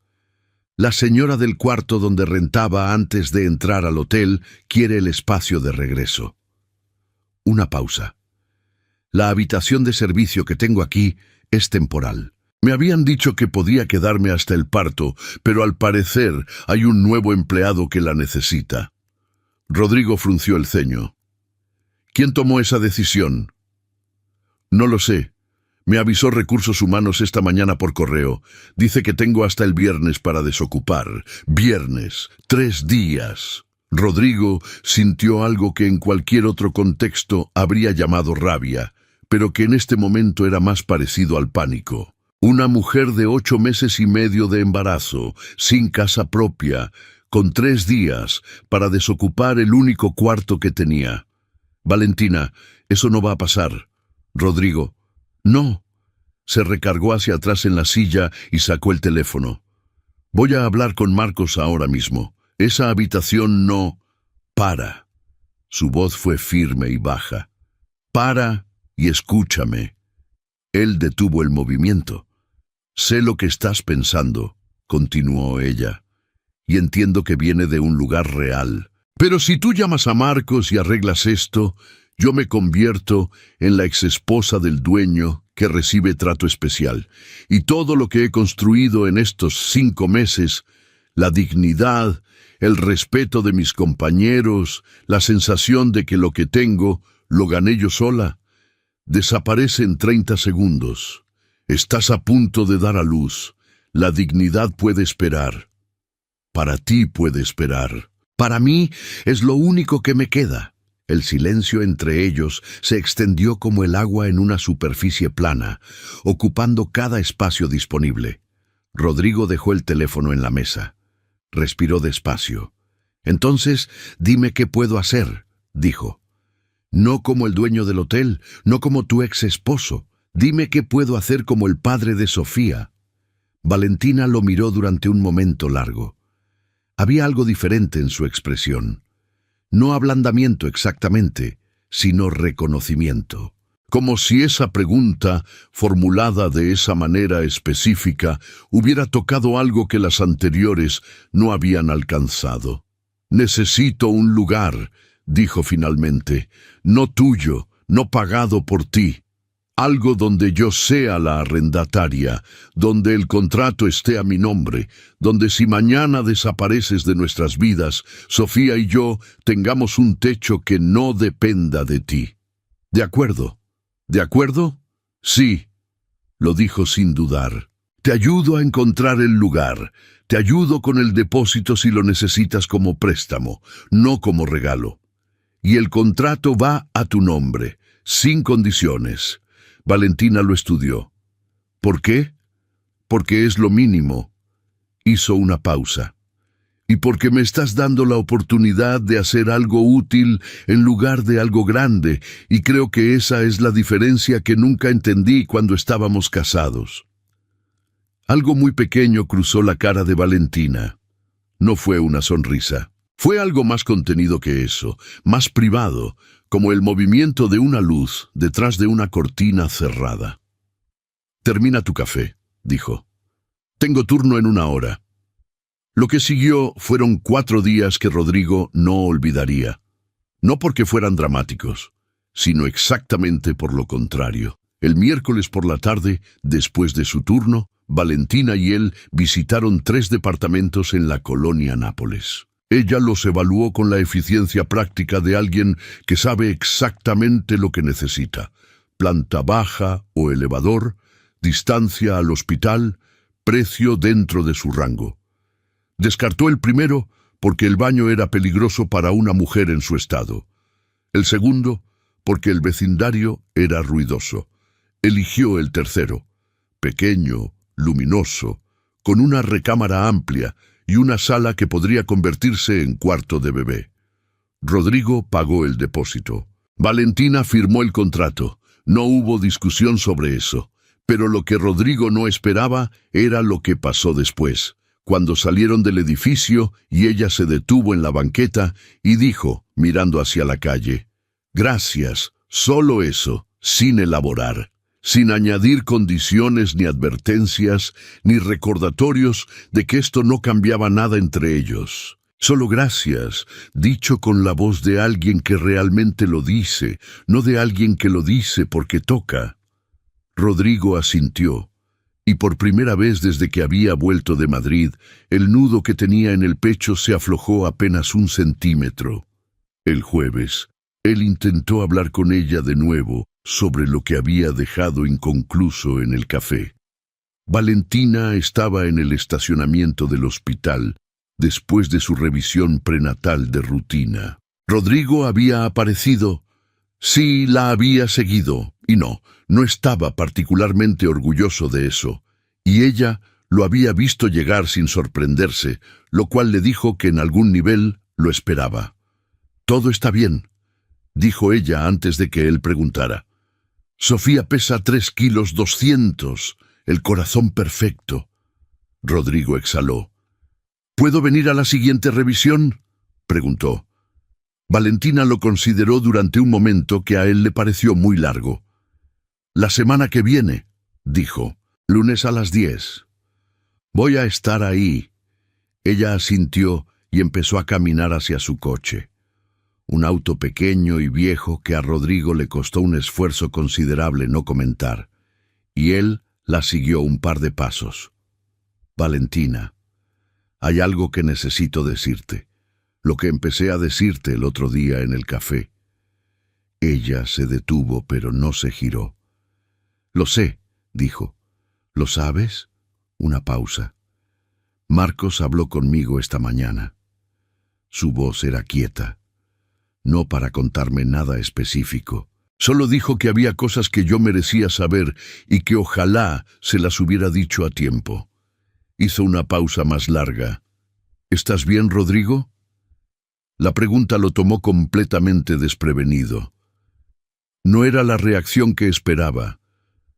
«La señora del cuarto donde rentaba antes de entrar al hotel quiere el espacio de regreso». Una pausa. «La habitación de servicio que tengo aquí es temporal. Me habían dicho que podía quedarme hasta el parto, pero al parecer hay un nuevo empleado que la necesita». Rodrigo frunció el ceño. «¿Quién tomó esa decisión?». «No lo sé. Me avisó Recursos Humanos esta mañana por correo. Dice que tengo hasta el viernes para desocupar. Viernes, 3 días». Rodrigo sintió algo que en cualquier otro contexto habría llamado rabia, pero que en este momento era más parecido al pánico. Una mujer de 8 meses y medio de embarazo, sin casa propia, con 3 días para desocupar el único cuarto que tenía. «Valentina, eso no va a pasar». «Rodrigo». «No». Se recargó hacia atrás en la silla y sacó el teléfono. «Voy a hablar con Marcos ahora mismo. Esa habitación no...». «Para». Su voz fue firme y baja. «Para y escúchame». Él detuvo el movimiento. «Sé lo que estás pensando», continuó ella, «y entiendo que viene de un lugar real. Pero si tú llamas a Marcos y arreglas esto, yo me convierto en la exesposa del dueño que recibe trato especial. Y todo lo que he construido en estos 5 meses, la dignidad, el respeto de mis compañeros, la sensación de que lo que tengo lo gané yo sola, desaparece en 30 segundos. Estás a punto de dar a luz. La dignidad puede esperar. Para ti puede esperar. Para mí es lo único que me queda». El silencio entre ellos se extendió como el agua en una superficie plana, ocupando cada espacio disponible. Rodrigo dejó el teléfono en la mesa. Respiró despacio. «Entonces, dime qué puedo hacer», dijo. «No como el dueño del hotel, no como tu ex esposo. Dime qué puedo hacer como el padre de Sofía». Valentina lo miró durante un momento largo. Había algo diferente en su expresión. No ablandamiento exactamente, sino reconocimiento. Como si esa pregunta, formulada de esa manera específica, hubiera tocado algo que las anteriores no habían alcanzado. «Necesito un lugar», dijo finalmente, «no tuyo, no pagado por ti. Algo donde yo sea la arrendataria, donde el contrato esté a mi nombre, donde si mañana desapareces de nuestras vidas, Sofía y yo tengamos un techo que no dependa de ti». «¿De acuerdo? ¿De acuerdo?» «Sí», lo dijo sin dudar. «Te ayudo a encontrar el lugar. Te ayudo con el depósito si lo necesitas como préstamo, no como regalo. Y el contrato va a tu nombre, sin condiciones». Valentina lo estudió. «¿Por qué?». «Porque es lo mínimo». Hizo una pausa. «Y porque me estás dando la oportunidad de hacer algo útil en lugar de algo grande, y creo que esa es la diferencia que nunca entendí cuando estábamos casados». Algo muy pequeño cruzó la cara de Valentina. No fue una sonrisa. Fue algo más contenido que eso, más privado, como el movimiento de una luz detrás de una cortina cerrada. «Termina tu café», dijo. «Tengo turno en 1 hora». Lo que siguió fueron 4 días que Rodrigo no olvidaría. No porque fueran dramáticos, sino exactamente por lo contrario. El miércoles por la tarde, después de su turno, Valentina y él visitaron 3 departamentos en la colonia Nápoles. Ella los evaluó con la eficiencia práctica de alguien que sabe exactamente lo que necesita: planta baja o elevador, distancia al hospital, precio dentro de su rango. Descartó el primero porque el baño era peligroso para una mujer en su estado. El segundo, porque el vecindario era ruidoso. Eligió el tercero, pequeño, luminoso, con una recámara amplia y una sala que podría convertirse en cuarto de bebé. Rodrigo pagó el depósito. Valentina firmó el contrato. No hubo discusión sobre eso. Pero lo que Rodrigo no esperaba era lo que pasó después, cuando salieron del edificio y ella se detuvo en la banqueta y dijo, mirando hacia la calle, «Gracias, solo eso, sin elaborar». Sin añadir condiciones ni advertencias, ni recordatorios de que esto no cambiaba nada entre ellos. Solo gracias, dicho con la voz de alguien que realmente lo dice, no de alguien que lo dice porque toca. Rodrigo asintió, y por primera vez desde que había vuelto de Madrid, el nudo que tenía en el pecho se aflojó apenas 1 centímetro. El jueves, él intentó hablar con ella de nuevo, sobre lo que había dejado inconcluso en el café. Valentina estaba en el estacionamiento del hospital, después de su revisión prenatal de rutina. Rodrigo había aparecido. Sí, la había seguido, y no estaba particularmente orgulloso de eso. Y ella lo había visto llegar sin sorprenderse, lo cual le dijo que en algún nivel lo esperaba. «Todo está bien», dijo ella antes de que él preguntara. «Sofía pesa 3,2 kilos, el corazón perfecto». Rodrigo exhaló. «¿Puedo venir a la siguiente revisión?», preguntó. Valentina lo consideró durante un momento que a él le pareció muy largo. «La semana que viene», dijo, «lunes a las 10. «Voy a estar ahí». Ella asintió y empezó a caminar hacia su coche. Un auto pequeño y viejo que a Rodrigo le costó un esfuerzo considerable no comentar, y él la siguió un par de pasos. «Valentina, hay algo que necesito decirte, lo que empecé a decirte el otro día en el café». Ella se detuvo, pero no se giró. «Lo sé», dijo. «¿Lo sabes?». Una pausa. «Marcos habló conmigo esta mañana». Su voz era quieta. No para contarme nada específico. Solo dijo que había cosas que yo merecía saber y que ojalá se las hubiera dicho a tiempo. Hizo una pausa más larga. «¿Estás bien, Rodrigo?». La pregunta lo tomó completamente desprevenido. No era la reacción que esperaba.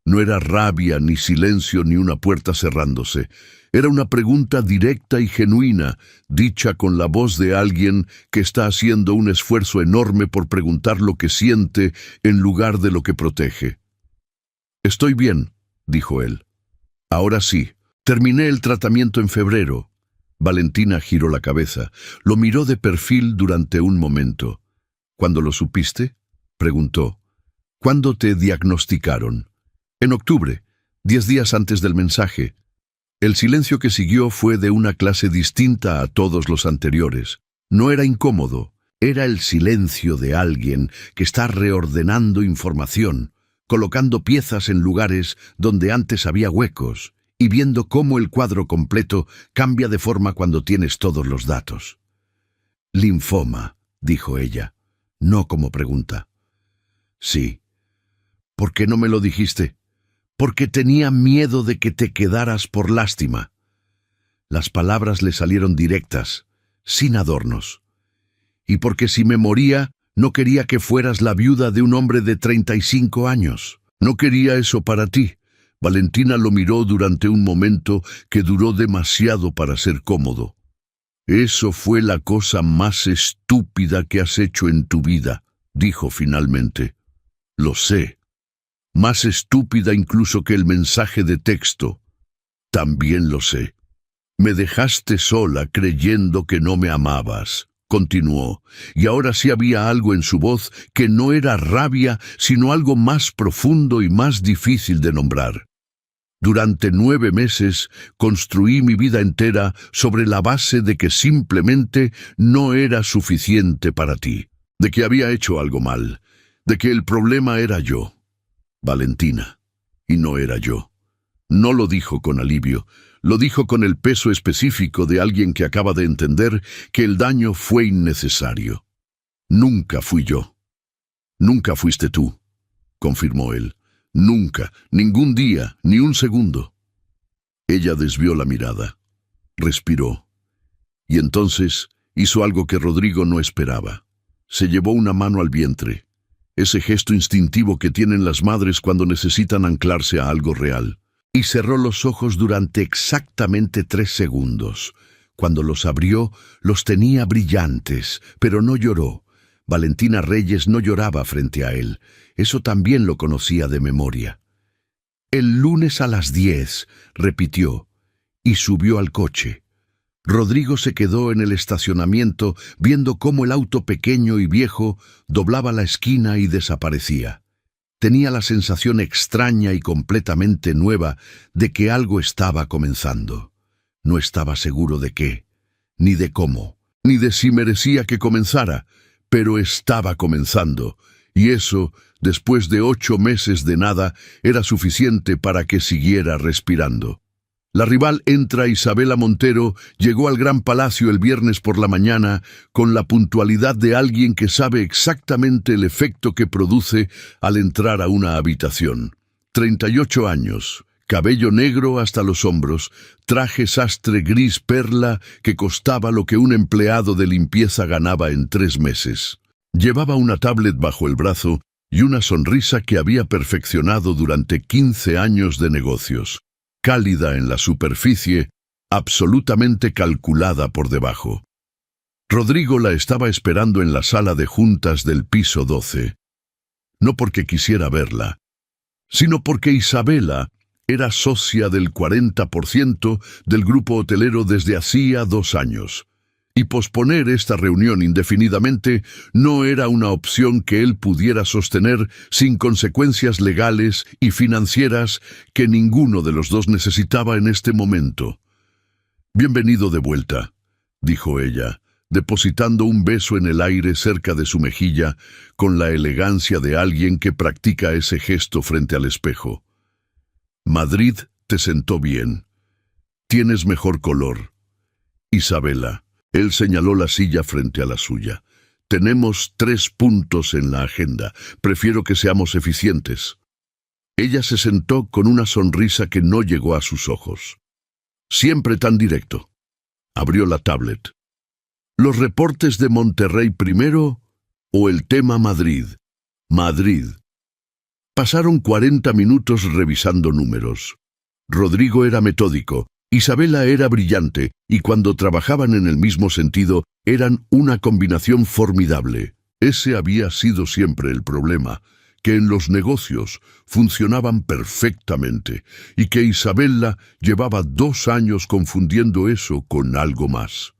No era rabia, ni silencio, ni una puerta cerrándose. Era una pregunta directa y genuina, dicha con la voz de alguien que está haciendo un esfuerzo enorme por preguntar lo que siente en lugar de lo que protege. «Estoy bien», dijo él. «Ahora sí, terminé el tratamiento en febrero». Valentina giró la cabeza. Lo miró de perfil durante un momento. «¿Cuándo lo supiste?», preguntó. «¿Cuándo te diagnosticaron?». «En octubre, 10 días antes del mensaje». El silencio que siguió fue de una clase distinta a todos los anteriores. No era incómodo, era el silencio de alguien que está reordenando información, colocando piezas en lugares donde antes había huecos, y viendo cómo el cuadro completo cambia de forma cuando tienes todos los datos. «Linfoma», dijo ella, no como pregunta. «Sí». «¿Por qué no me lo dijiste?». «Porque tenía miedo de que te quedaras por lástima». Las palabras le salieron directas, sin adornos. «Y porque si me moría, no quería que fueras la viuda de un hombre de 35 años. No quería eso para ti». Valentina lo miró durante un momento que duró demasiado para ser cómodo. «Eso fue la cosa más estúpida que has hecho en tu vida», dijo finalmente. «Lo sé. Más estúpida incluso que el mensaje de texto. También lo sé. Me dejaste sola creyendo que no me amabas», continuó, y ahora sí había algo en su voz que no era rabia, sino algo más profundo y más difícil de nombrar. «Durante 9 meses construí mi vida entera sobre la base de que simplemente no era suficiente para ti, de que había hecho algo mal, de que el problema era yo, Valentina, y no era yo». No lo dijo con alivio, lo dijo con el peso específico de alguien que acaba de entender que el daño fue innecesario. «Nunca fui yo». Nunca fuiste tú, confirmó él. Nunca, ningún día, ni un segundo. Ella desvió la mirada, respiró, y entonces hizo algo que Rodrigo no esperaba. Se llevó una mano al vientre, ese gesto instintivo que tienen las madres cuando necesitan anclarse a algo real, y cerró los ojos durante exactamente 3 segundos. Cuando los abrió, los tenía brillantes, pero no lloró. Valentina Reyes no lloraba frente a él. Eso también lo conocía de memoria. «El lunes a las 10», repitió, y subió al coche. Rodrigo se quedó en el estacionamiento viendo cómo el auto pequeño y viejo doblaba la esquina y desaparecía. Tenía la sensación extraña y completamente nueva de que algo estaba comenzando. No estaba seguro de qué, ni de cómo, ni de si merecía que comenzara, pero estaba comenzando, y eso, después de 8 meses de nada, era suficiente para que siguiera respirando. La rival Entra Isabela Montero llegó al Gran Palacio el viernes por la mañana con la puntualidad de alguien que sabe exactamente el efecto que produce al entrar a una habitación. 38 años, cabello negro hasta los hombros, traje sastre gris perla que costaba lo que un empleado de limpieza ganaba en 3 meses. Llevaba una tablet bajo el brazo y una sonrisa que había perfeccionado durante 15 años de negocios. Cálida en la superficie, absolutamente calculada por debajo. Rodrigo la estaba esperando en la sala de juntas del piso 12. No porque quisiera verla, sino porque Isabela era socia del 40% del grupo hotelero desde hacía 2 años. Y posponer esta reunión indefinidamente no era una opción que él pudiera sostener sin consecuencias legales y financieras que ninguno de los dos necesitaba en este momento. «Bienvenido de vuelta», dijo ella, depositando un beso en el aire cerca de su mejilla con la elegancia de alguien que practica ese gesto frente al espejo. «Madrid te sentó bien. Tienes mejor color. Isabela». Él señaló la silla frente a la suya. «Tenemos 3 puntos en la agenda. Prefiero que seamos eficientes». Ella se sentó con una sonrisa que no llegó a sus ojos. «Siempre tan directo». Abrió la tablet. «¿Los reportes de Monterrey primero o el tema Madrid?» «Madrid». Pasaron 40 minutos revisando números. Rodrigo era metódico. Isabela era brillante, y cuando trabajaban en el mismo sentido, eran una combinación formidable. Ese había sido siempre el problema, que en los negocios funcionaban perfectamente, y que Isabela llevaba 2 años confundiendo eso con algo más.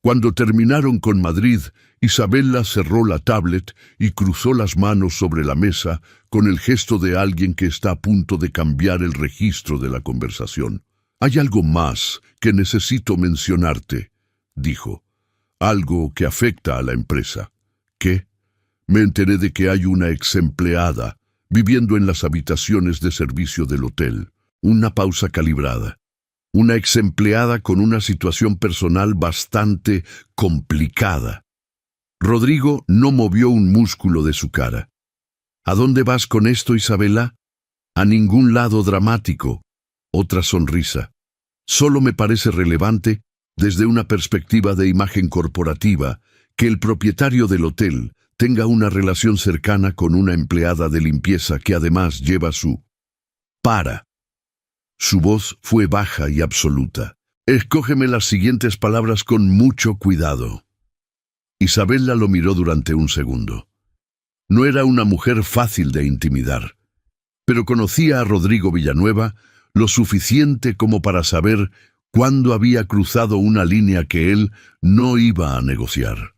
Cuando terminaron con Madrid, Isabela cerró la tablet y cruzó las manos sobre la mesa con el gesto de alguien que está a punto de cambiar el registro de la conversación. «Hay algo más que necesito mencionarte», dijo. «Algo que afecta a la empresa». «¿Qué?» «Me enteré de que hay una exempleada viviendo en las habitaciones de servicio del hotel». Una pausa calibrada. Una exempleada con una situación personal bastante complicada. Rodrigo no movió un músculo de su cara. «¿A dónde vas con esto, Isabela?» «A ningún lado dramático». Otra sonrisa. «Solo me parece relevante, desde una perspectiva de imagen corporativa, que el propietario del hotel tenga una relación cercana con una empleada de limpieza que además lleva su para». Su voz fue baja y absoluta. «Escógeme las siguientes palabras con mucho cuidado». Isabela lo miró durante un segundo. No era una mujer fácil de intimidar, pero conocía a Rodrigo Villanueva lo suficiente como para saber cuándo había cruzado una línea que él no iba a negociar.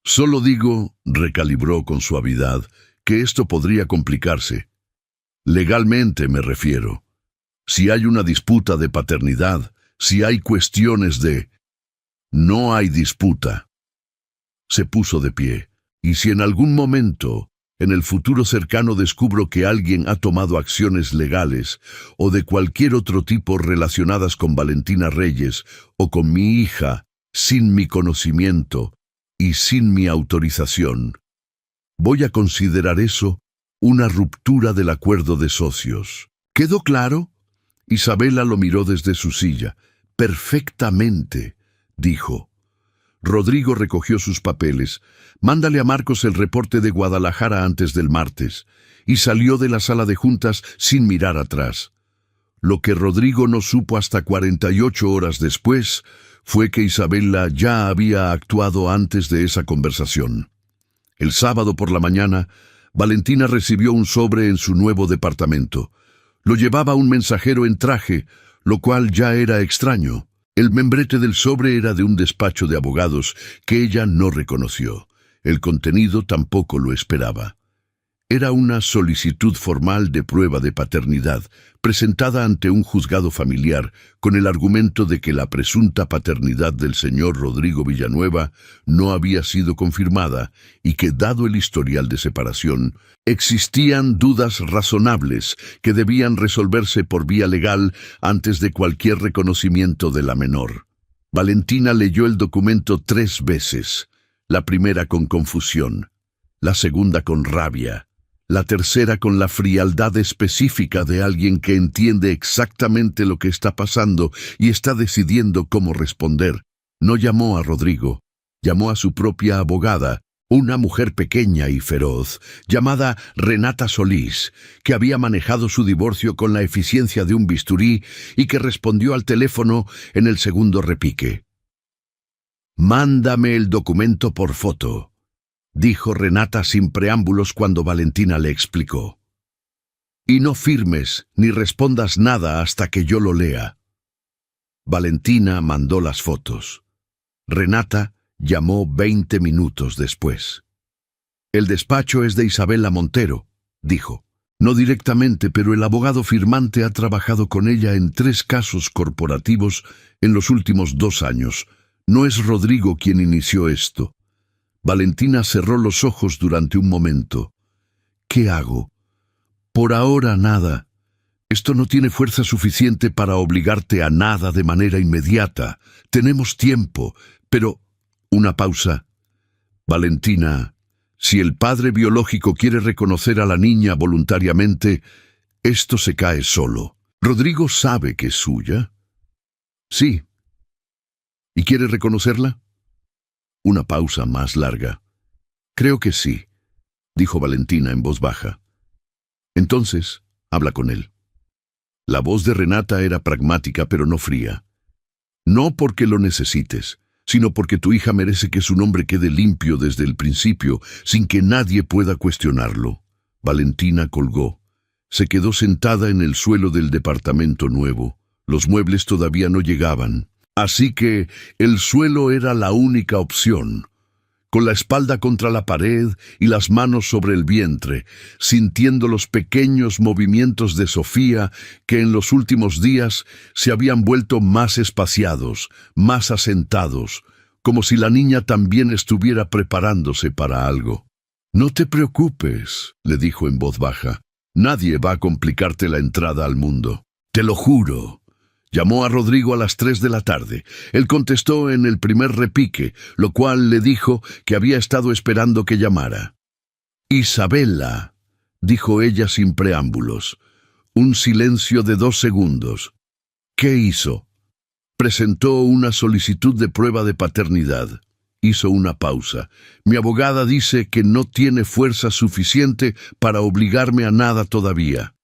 «Solo digo», recalibró con suavidad, «que esto podría complicarse. Legalmente me refiero. Si hay una disputa de paternidad, si hay cuestiones de...». «No hay disputa». Se puso de pie. «Y si en algún momento, en el futuro cercano, descubro que alguien ha tomado acciones legales o de cualquier otro tipo relacionadas con Valentina Reyes o con mi hija, sin mi conocimiento y sin mi autorización, Voy a considerar eso una ruptura del acuerdo de socios. ¿Quedó claro? Isabela lo miró desde su silla. Perfectamente, dijo. Rodrigo recogió sus papeles. Mándale a Marcos el reporte de Guadalajara antes del martes. Y salió de la sala de juntas sin mirar atrás. Lo que Rodrigo no supo hasta 48 horas después fue que Isabela ya había actuado antes de esa conversación. El sábado por la mañana, Valentina recibió un sobre en su nuevo departamento. Lo llevaba un mensajero en traje, lo cual ya era extraño. El membrete del sobre era de un despacho de abogados que ella no reconoció. El contenido tampoco lo esperaba. Era una solicitud formal de prueba de paternidad, presentada ante un juzgado familiar, con el argumento de que la presunta paternidad del señor Rodrigo Villanueva no había sido confirmada y que, dado el historial de separación, existían dudas razonables que debían resolverse por vía legal antes de cualquier reconocimiento de la menor. Valentina leyó el documento 3 veces, la primera con confusión, la segunda con rabia, la tercera con la frialdad específica de alguien que entiende exactamente lo que está pasando y está decidiendo cómo responder. No llamó a Rodrigo, llamó a su propia abogada, una mujer pequeña y feroz, llamada Renata Solís, que había manejado su divorcio con la eficiencia de un bisturí y que respondió al teléfono en el segundo repique. «Mándame el documento por foto», dijo Renata sin preámbulos cuando Valentina le explicó. «Y no firmes ni respondas nada hasta que yo lo lea». Valentina mandó las fotos. Renata llamó 20 minutos después. «El despacho es de Isabela Montero», dijo. «No directamente, pero el abogado firmante ha trabajado con ella en 3 casos corporativos en los últimos 2 años. No es Rodrigo quien inició esto». Valentina cerró los ojos durante un momento. «¿Qué hago? Por ahora nada. Esto no tiene fuerza suficiente para obligarte a nada de manera inmediata. Tenemos tiempo, pero...» Una pausa. «Valentina, si el padre biológico quiere reconocer a la niña voluntariamente, esto se cae solo. ¿Rodrigo sabe que es suya?» «Sí». «¿Y quiere reconocerla?» Una pausa más larga. «Creo que sí», dijo Valentina en voz baja. «Entonces, habla con él». La voz de Renata era pragmática pero no fría. «No porque lo necesites, sino porque tu hija merece que su nombre quede limpio desde el principio, sin que nadie pueda cuestionarlo». Valentina colgó. Se quedó sentada en el suelo del departamento nuevo. Los muebles todavía no llegaban. Así que el suelo era la única opción. Con la espalda contra la pared y las manos sobre el vientre, sintiendo los pequeños movimientos de Sofía que en los últimos días se habían vuelto más espaciados, más asentados, como si la niña también estuviera preparándose para algo. «No te preocupes», le dijo en voz baja. «Nadie va a complicarte la entrada al mundo. Te lo juro». Llamó a Rodrigo a las 3 de la tarde. Él contestó en el primer repique, lo cual le dijo que había estado esperando que llamara. «Isabela», dijo ella sin preámbulos. Un silencio de 2 segundos. «¿Qué hizo?» «Presentó una solicitud de prueba de paternidad». Hizo una pausa. «Mi abogada dice que no tiene fuerza suficiente para obligarme a nada todavía.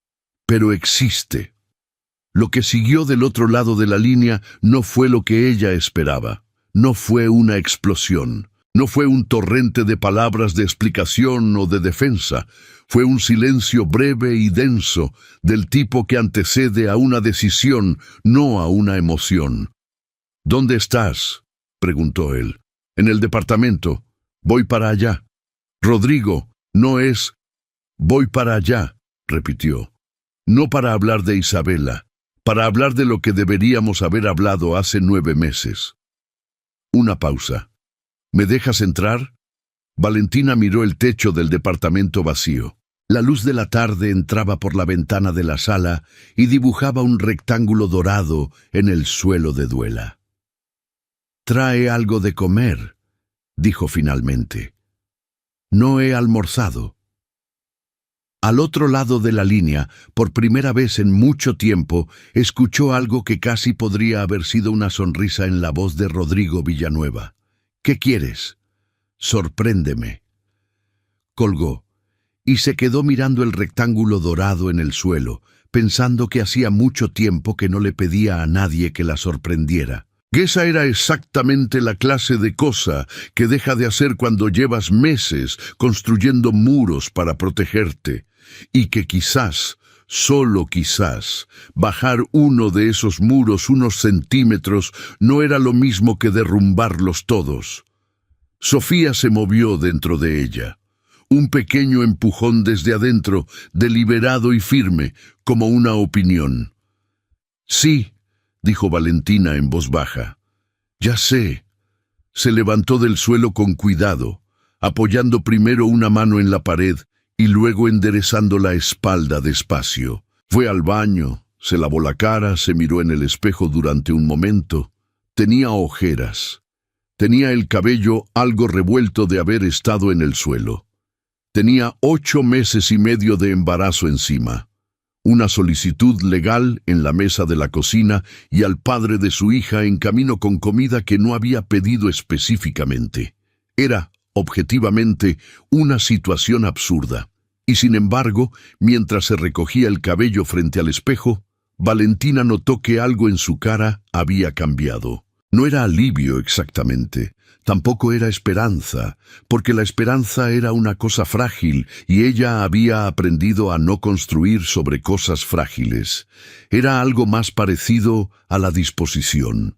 Pero existe». Lo que siguió del otro lado de la línea no fue lo que ella esperaba. No fue una explosión. No fue un torrente de palabras de explicación o de defensa. Fue un silencio breve y denso, del tipo que antecede a una decisión, no a una emoción. «¿Dónde estás?», preguntó él. «En el departamento. Voy para allá». «Rodrigo, no es...». «Voy para allá», repitió. «No para hablar de Isabela. Para hablar de lo que deberíamos haber hablado hace 9 meses». Una pausa. «¿Me dejas entrar?». Valentina miró el techo del departamento vacío. La luz de la tarde entraba por la ventana de la sala y dibujaba un rectángulo dorado en el suelo de duela. «Trae algo de comer», dijo finalmente. No he almorzado. Al otro lado de la línea, por primera vez en mucho tiempo, escuchó algo que casi podría haber sido una sonrisa en la voz de Rodrigo Villanueva. «¿Qué quieres?» «Sorpréndeme». Colgó, y se quedó mirando el rectángulo dorado en el suelo, pensando que hacía mucho tiempo que no le pedía a nadie que la sorprendiera. Esa era exactamente la clase de cosa que deja de hacer cuando llevas meses construyendo muros para protegerte, y que quizás, solo quizás, bajar uno de esos muros unos centímetros no era lo mismo que derrumbarlos todos. Sofía se movió dentro de ella. Un pequeño empujón desde adentro, deliberado y firme, como una opinión. «Sí», dijo Valentina en voz baja. «Ya sé». Se levantó del suelo con cuidado, apoyando primero una mano en la pared y luego enderezando la espalda despacio. Fue al baño, se lavó la cara, se miró en el espejo durante un momento. Tenía ojeras. Tenía el cabello algo revuelto de haber estado en el suelo. Tenía 8 meses y medio de embarazo encima. Una solicitud legal en la mesa de la cocina y al padre de su hija en camino con comida que no había pedido específicamente. Era, objetivamente, una situación absurda. Y sin embargo, mientras se recogía el cabello frente al espejo, Valentina notó que algo en su cara había cambiado. No era alivio exactamente, tampoco era esperanza, porque la esperanza era una cosa frágil y ella había aprendido a no construir sobre cosas frágiles. Era algo más parecido a la disposición,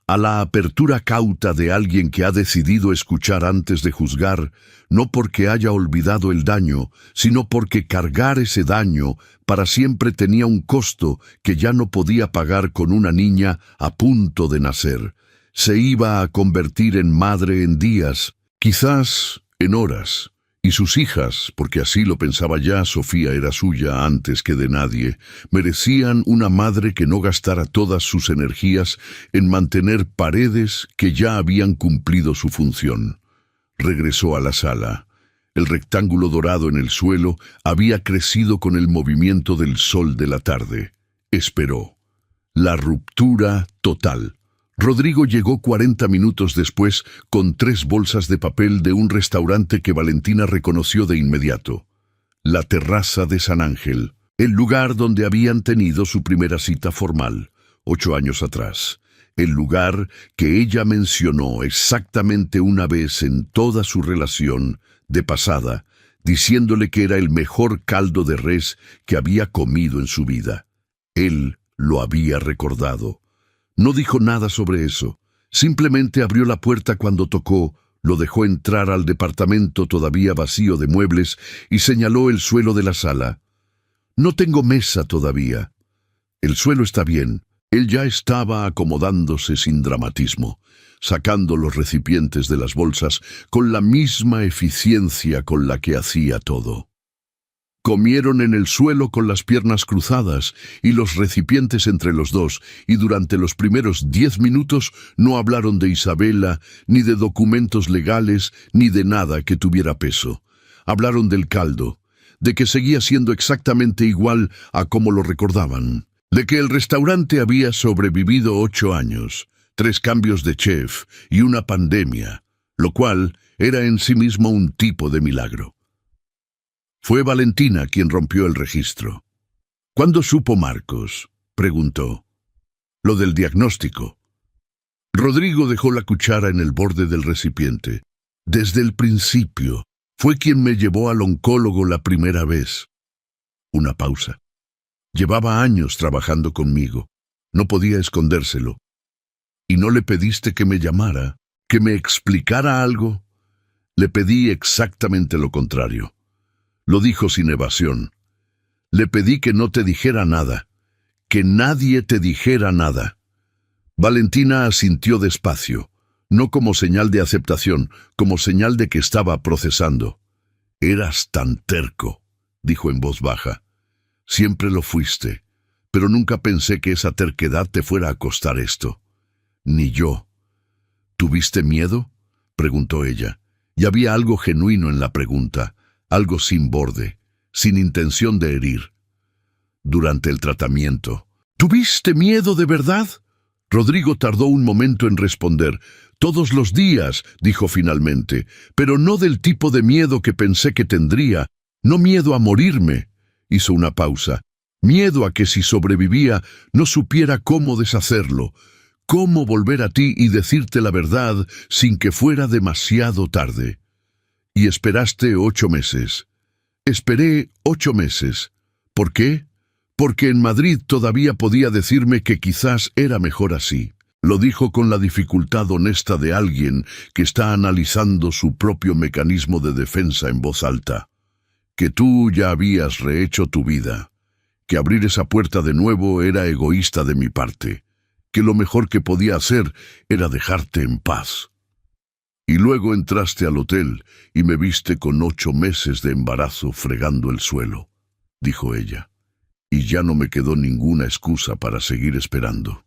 a la apertura cauta de alguien que ha decidido escuchar antes de juzgar, no porque haya olvidado el daño, sino porque cargar ese daño para siempre tenía un costo que ya no podía pagar con una niña a punto de nacer. Se iba a convertir en madre en días, quizás en horas, y sus hijas, porque así lo pensaba ya, Sofía era suya antes que de nadie, merecían una madre que no gastara todas sus energías en mantener paredes que ya habían cumplido su función. Regresó a la sala. El rectángulo dorado en el suelo había crecido con el movimiento del sol de la tarde. Esperó. La ruptura total. Rodrigo llegó 40 minutos después con 3 bolsas de papel de un restaurante que Valentina reconoció de inmediato. La terraza de San Ángel, el lugar donde habían tenido su primera cita formal, 8 años atrás. El lugar que ella mencionó exactamente una vez en toda su relación, de pasada, diciéndole que era el mejor caldo de res que había comido en su vida. Él lo había recordado. No dijo nada sobre eso. Simplemente abrió la puerta cuando tocó, lo dejó entrar al departamento todavía vacío de muebles y señaló el suelo de la sala. «No tengo mesa todavía». «El suelo está bien». Él ya estaba acomodándose sin dramatismo, sacando los recipientes de las bolsas con la misma eficiencia con la que hacía todo. Comieron en el suelo con las piernas cruzadas y los recipientes entre los dos, y durante los primeros 10 minutos no hablaron de Isabela, ni de documentos legales, ni de nada que tuviera peso. Hablaron del caldo, de que seguía siendo exactamente igual a como lo recordaban, de que el restaurante había sobrevivido 8 años, 3 cambios de chef y una pandemia, lo cual era en sí mismo un tipo de milagro. Fue Valentina quien rompió el registro. «¿Cuándo supo Marcos?», preguntó. «Lo del diagnóstico». Rodrigo dejó la cuchara en el borde del recipiente. «Desde el principio. Fue quien me llevó al oncólogo la primera vez». Una pausa. «Llevaba años trabajando conmigo. No podía escondérselo. ¿Y no le pediste que me llamara, que me explicara algo?» «Le pedí exactamente lo contrario». Lo dijo sin evasión. «Le pedí que no te dijera nada, que nadie te dijera nada». Valentina asintió despacio, no como señal de aceptación, como señal de que estaba procesando. «Eras tan terco», dijo en voz baja. «Siempre lo fuiste, pero nunca pensé que esa terquedad te fuera a costar esto. Ni yo». «¿Tuviste miedo?», preguntó ella. Y había algo genuino en la pregunta, algo sin borde, sin intención de herir. Durante el tratamiento, ¿tuviste miedo de verdad? Rodrigo tardó un momento en responder. Todos los días, dijo finalmente, pero no del tipo de miedo que pensé que tendría, no miedo a morirme. Hizo una pausa. Miedo a que si sobrevivía no supiera cómo deshacerlo, cómo volver a ti y decirte la verdad sin que fuera demasiado tarde. Y esperaste 8 meses. Esperé 8 meses. ¿Por qué? Porque en Madrid todavía podía decirme que quizás era mejor así. Lo dijo con la dificultad honesta de alguien que está analizando su propio mecanismo de defensa en voz alta. Que tú ya habías rehecho tu vida. Que abrir esa puerta de nuevo era egoísta de mi parte. Que lo mejor que podía hacer era dejarte en paz. Y luego entraste al hotel y me viste con 8 meses de embarazo fregando el suelo, dijo ella. Y ya no me quedó ninguna excusa para seguir esperando.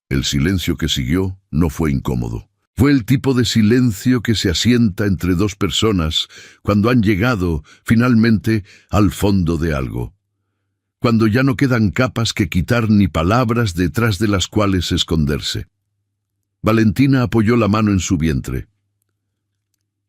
El silencio que siguió no fue incómodo. Fue el tipo de silencio que se asienta entre dos personas cuando han llegado, finalmente, al fondo de algo. Cuando ya no quedan capas que quitar ni palabras detrás de las cuales esconderse. Valentina apoyó la mano en su vientre.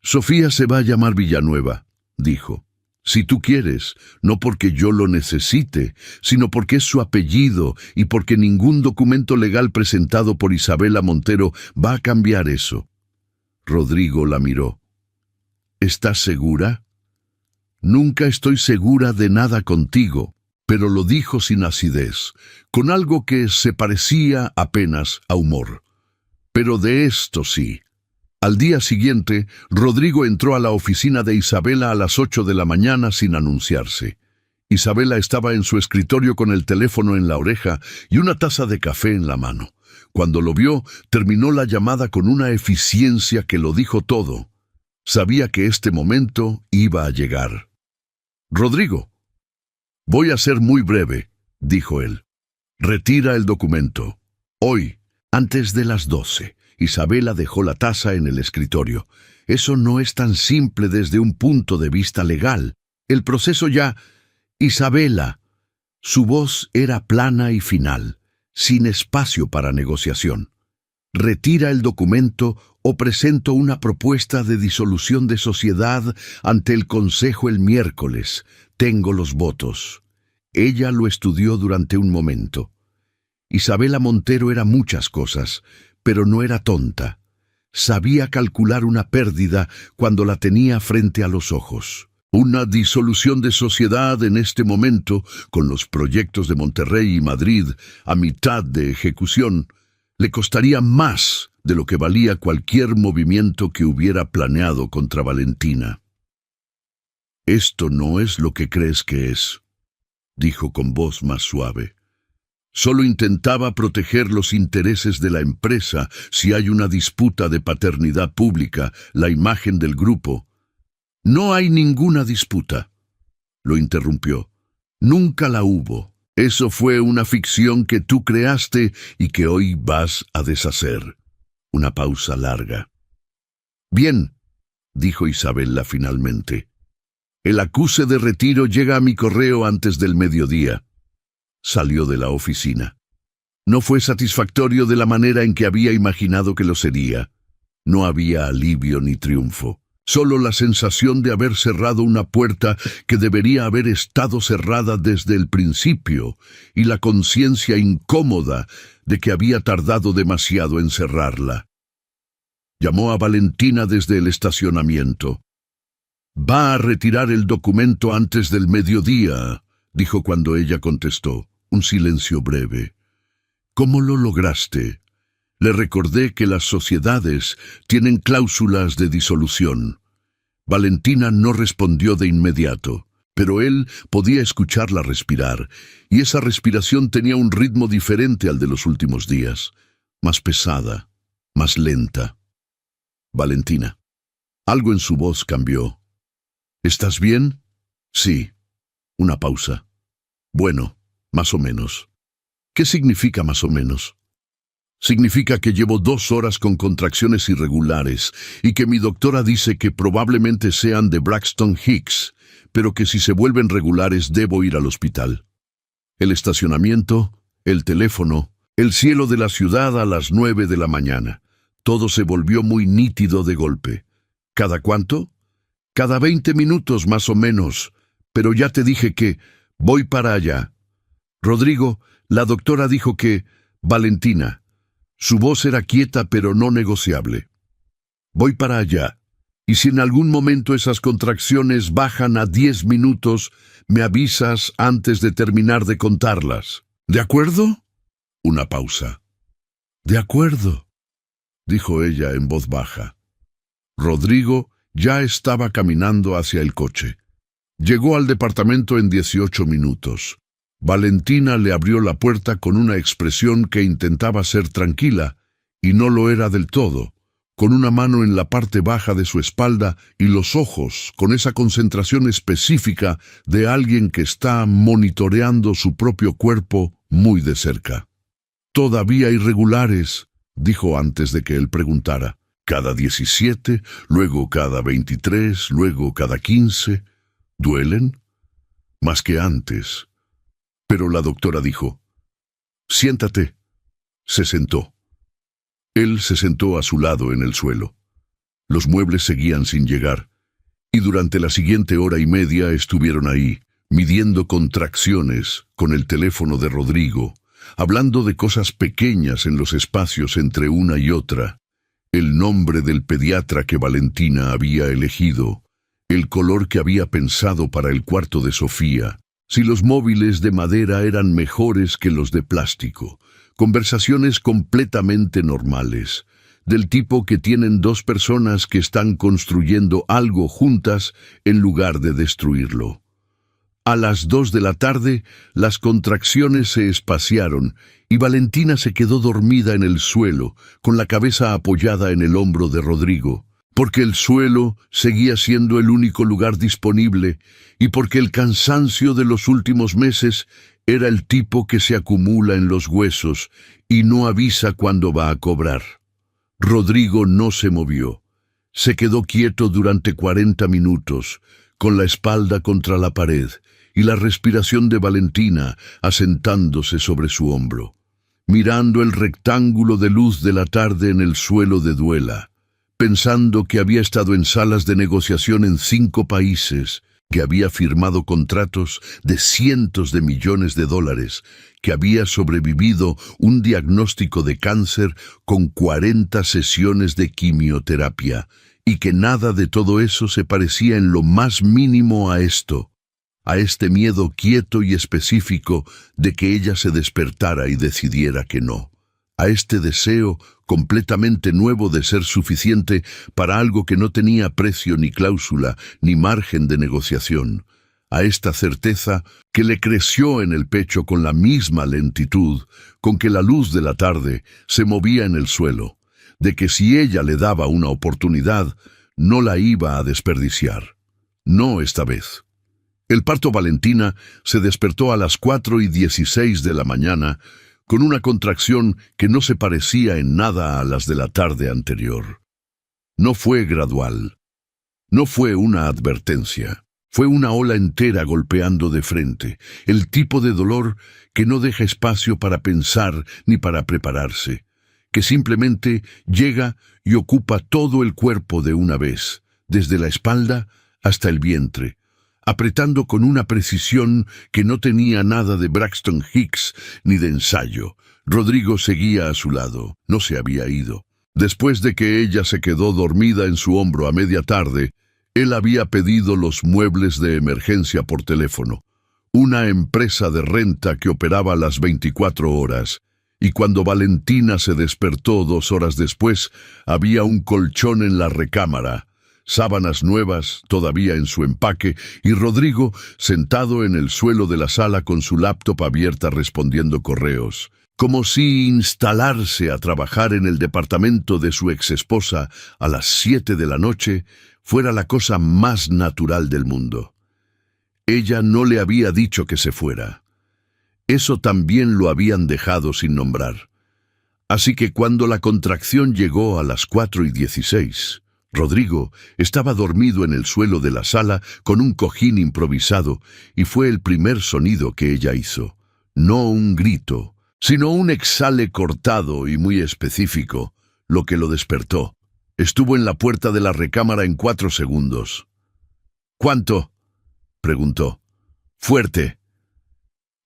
Sofía se va a llamar Villanueva, dijo. Si tú quieres, no porque yo lo necesite, sino porque es su apellido y porque ningún documento legal presentado por Isabela Montero va a cambiar eso. Rodrigo la miró. ¿Estás segura? Nunca estoy segura de nada contigo, pero lo dijo sin acidez, con algo que se parecía apenas a humor. Pero de esto sí. Al día siguiente, Rodrigo entró a la oficina de Isabela a las 8 de la mañana sin anunciarse. Isabela estaba en su escritorio con el teléfono en la oreja y una taza de café en la mano. Cuando lo vio, terminó la llamada con una eficiencia que lo dijo todo. Sabía que este momento iba a llegar. «Rodrigo, voy a ser muy breve», dijo él. «Retira el documento. Hoy, antes de las 12». Isabela dejó la taza en el escritorio. Eso no es tan simple desde un punto de vista legal. El proceso ya... Isabela. Su voz era plana y final, sin espacio para negociación. Retira el documento o presento una propuesta de disolución de sociedad ante el Consejo el miércoles. Tengo los votos. Ella lo estudió durante un momento. Isabela Montero era muchas cosas, pero no era tonta. Sabía calcular una pérdida cuando la tenía frente a los ojos. Una disolución de sociedad en este momento, con los proyectos de Monterrey y Madrid a mitad de ejecución, le costaría más de lo que valía cualquier movimiento que hubiera planeado contra Valentina. «Esto no es lo que crees que es», dijo con voz más suave. Solo intentaba proteger los intereses de la empresa si hay una disputa de paternidad pública, la imagen del grupo. «No hay ninguna disputa», lo interrumpió. «Nunca la hubo. Eso fue una ficción que tú creaste y que hoy vas a deshacer». Una pausa larga. «Bien», dijo Isabela finalmente. «El acuse de retiro llega a mi correo antes del mediodía». Salió de la oficina. No fue satisfactorio de la manera en que había imaginado que lo sería. No había alivio ni triunfo, solo la sensación de haber cerrado una puerta que debería haber estado cerrada desde el principio y la conciencia incómoda de que había tardado demasiado en cerrarla. Llamó a Valentina desde el estacionamiento. «Va a retirar el documento antes del mediodía», dijo cuando ella contestó. Un silencio breve. «¿Cómo lo lograste?» Le recordé que las sociedades tienen cláusulas de disolución. Valentina no respondió de inmediato, pero él podía escucharla respirar, y esa respiración tenía un ritmo diferente al de los últimos días, más pesada, más lenta. «Valentina». Algo en su voz cambió. «¿Estás bien?» «Sí». Una pausa. «Bueno, más o menos». «¿Qué significa más o menos?» Significa que llevo 2 horas con contracciones irregulares y que mi doctora dice que probablemente sean de Braxton Hicks, pero que si se vuelven regulares debo ir al hospital. El estacionamiento, el teléfono, el cielo de la ciudad a las 9 de la mañana. Todo se volvió muy nítido de golpe. ¿Cada cuánto? Cada 20 minutos más o menos, pero ya te dije que voy para allá. Rodrigo, la doctora dijo que Valentina. Su voz era quieta pero no negociable. Voy para allá, y si en algún momento esas contracciones bajan a 10 minutos, me avisas antes de terminar de contarlas. ¿De acuerdo? Una pausa. De acuerdo, dijo ella en voz baja. Rodrigo ya estaba caminando hacia el coche. Llegó al departamento en 18 minutos. Valentina le abrió la puerta con una expresión que intentaba ser tranquila, y no lo era del todo, con una mano en la parte baja de su espalda y los ojos con esa concentración específica de alguien que está monitoreando su propio cuerpo muy de cerca. «Todavía irregulares», dijo antes de que él preguntara. «Cada 17, luego cada 23, luego cada 15. ¿Duelen?» «Más que antes». Pero la doctora dijo, «Siéntate». Se sentó. Él se sentó a su lado en el suelo. Los muebles seguían sin llegar, y durante la siguiente hora y media estuvieron ahí, midiendo contracciones con el teléfono de Rodrigo, hablando de cosas pequeñas en los espacios entre una y otra, el nombre del pediatra que Valentina había elegido, el color que había pensado para el cuarto de Sofía, si los móviles de madera eran mejores que los de plástico. Conversaciones completamente normales, del tipo que tienen dos personas que están construyendo algo juntas en lugar de destruirlo. A las 2 de la tarde, las contracciones se espaciaron y Valentina se quedó dormida en el suelo, con la cabeza apoyada en el hombro de Rodrigo, porque el suelo seguía siendo el único lugar disponible y porque el cansancio de los últimos meses era el tipo que se acumula en los huesos y no avisa cuándo va a cobrar. Rodrigo no se movió. Se quedó quieto durante 40 minutos, con la espalda contra la pared y la respiración de Valentina asentándose sobre su hombro, mirando el rectángulo de luz de la tarde en el suelo de Duela, pensando que había estado en salas de negociación en 5 países, que había firmado contratos de cientos de millones de dólares, que había sobrevivido un diagnóstico de cáncer con 40 sesiones de quimioterapia, y que nada de todo eso se parecía en lo más mínimo a esto, a este miedo quieto y específico de que ella se despertara y decidiera que no, a este deseo completamente nuevo de ser suficiente para algo que no tenía precio ni cláusula ni margen de negociación, a esta certeza que le creció en el pecho con la misma lentitud con que la luz de la tarde se movía en el suelo, de que si ella le daba una oportunidad, no la iba a desperdiciar. No esta vez. El parto Valentina se despertó a las 4:16 de la mañana, con una contracción que no se parecía en nada a las de la tarde anterior. No fue gradual. No fue una advertencia. Fue una ola entera golpeando de frente, el tipo de dolor que no deja espacio para pensar ni para prepararse, que simplemente llega y ocupa todo el cuerpo de una vez, desde la espalda hasta el vientre, apretando con una precisión que no tenía nada de Braxton Hicks ni de ensayo. Rodrigo seguía a su lado, no se había ido. Después de que ella se quedó dormida en su hombro a media tarde, él había pedido los muebles de emergencia por teléfono, una empresa de renta que operaba las 24 horas, y cuando Valentina se despertó 2 horas después, había un colchón en la recámara, sábanas nuevas todavía en su empaque y Rodrigo sentado en el suelo de la sala con su laptop abierta respondiendo correos, como si instalarse a trabajar en el departamento de su exesposa a las 7 de la noche fuera la cosa más natural del mundo. Ella no le había dicho que se fuera. Eso también lo habían dejado sin nombrar. Así que cuando la contracción llegó a las 4:16, Rodrigo estaba dormido en el suelo de la sala con un cojín improvisado y fue el primer sonido que ella hizo. No un grito, sino un exhale cortado y muy específico, lo que lo despertó. Estuvo en la puerta de la recámara en 4 segundos. «¿Cuánto?», preguntó. «Fuerte».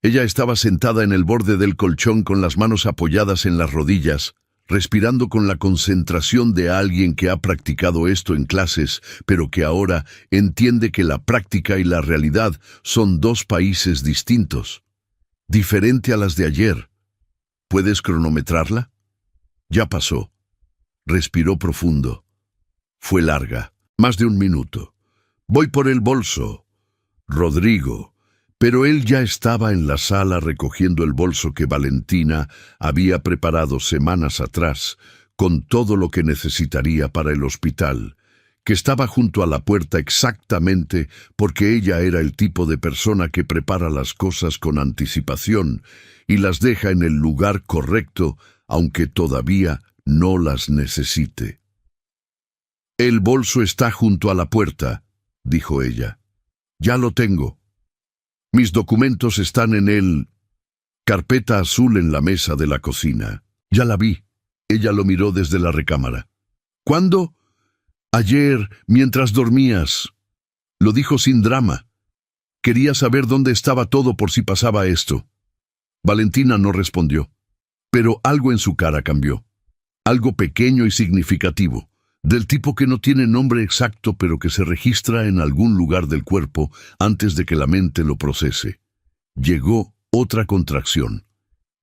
Ella estaba sentada en el borde del colchón con las manos apoyadas en las rodillas, respirando con la concentración de alguien que ha practicado esto en clases, pero que ahora entiende que la práctica y la realidad son dos países distintos, diferente a las de ayer. ¿Puedes cronometrarla? Ya pasó. Respiró profundo. Fue larga, más de 1 minuto. «Voy por el bolso, Rodrigo». Pero él ya estaba en la sala recogiendo el bolso que Valentina había preparado semanas atrás, con todo lo que necesitaría para el hospital, que estaba junto a la puerta exactamente porque ella era el tipo de persona que prepara las cosas con anticipación y las deja en el lugar correcto, aunque todavía no las necesite. «El bolso está junto a la puerta», dijo ella. «Ya lo tengo. Mis documentos están en el carpeta azul en la mesa de la cocina. Ya la vi». Ella lo miró desde la recámara. «¿Cuándo?» «Ayer, mientras dormías». Lo dijo sin drama. Quería saber dónde estaba todo por si pasaba esto. Valentina no respondió, pero algo en su cara cambió. Algo pequeño y significativo, del tipo que no tiene nombre exacto pero que se registra en algún lugar del cuerpo antes de que la mente lo procese. Llegó otra contracción,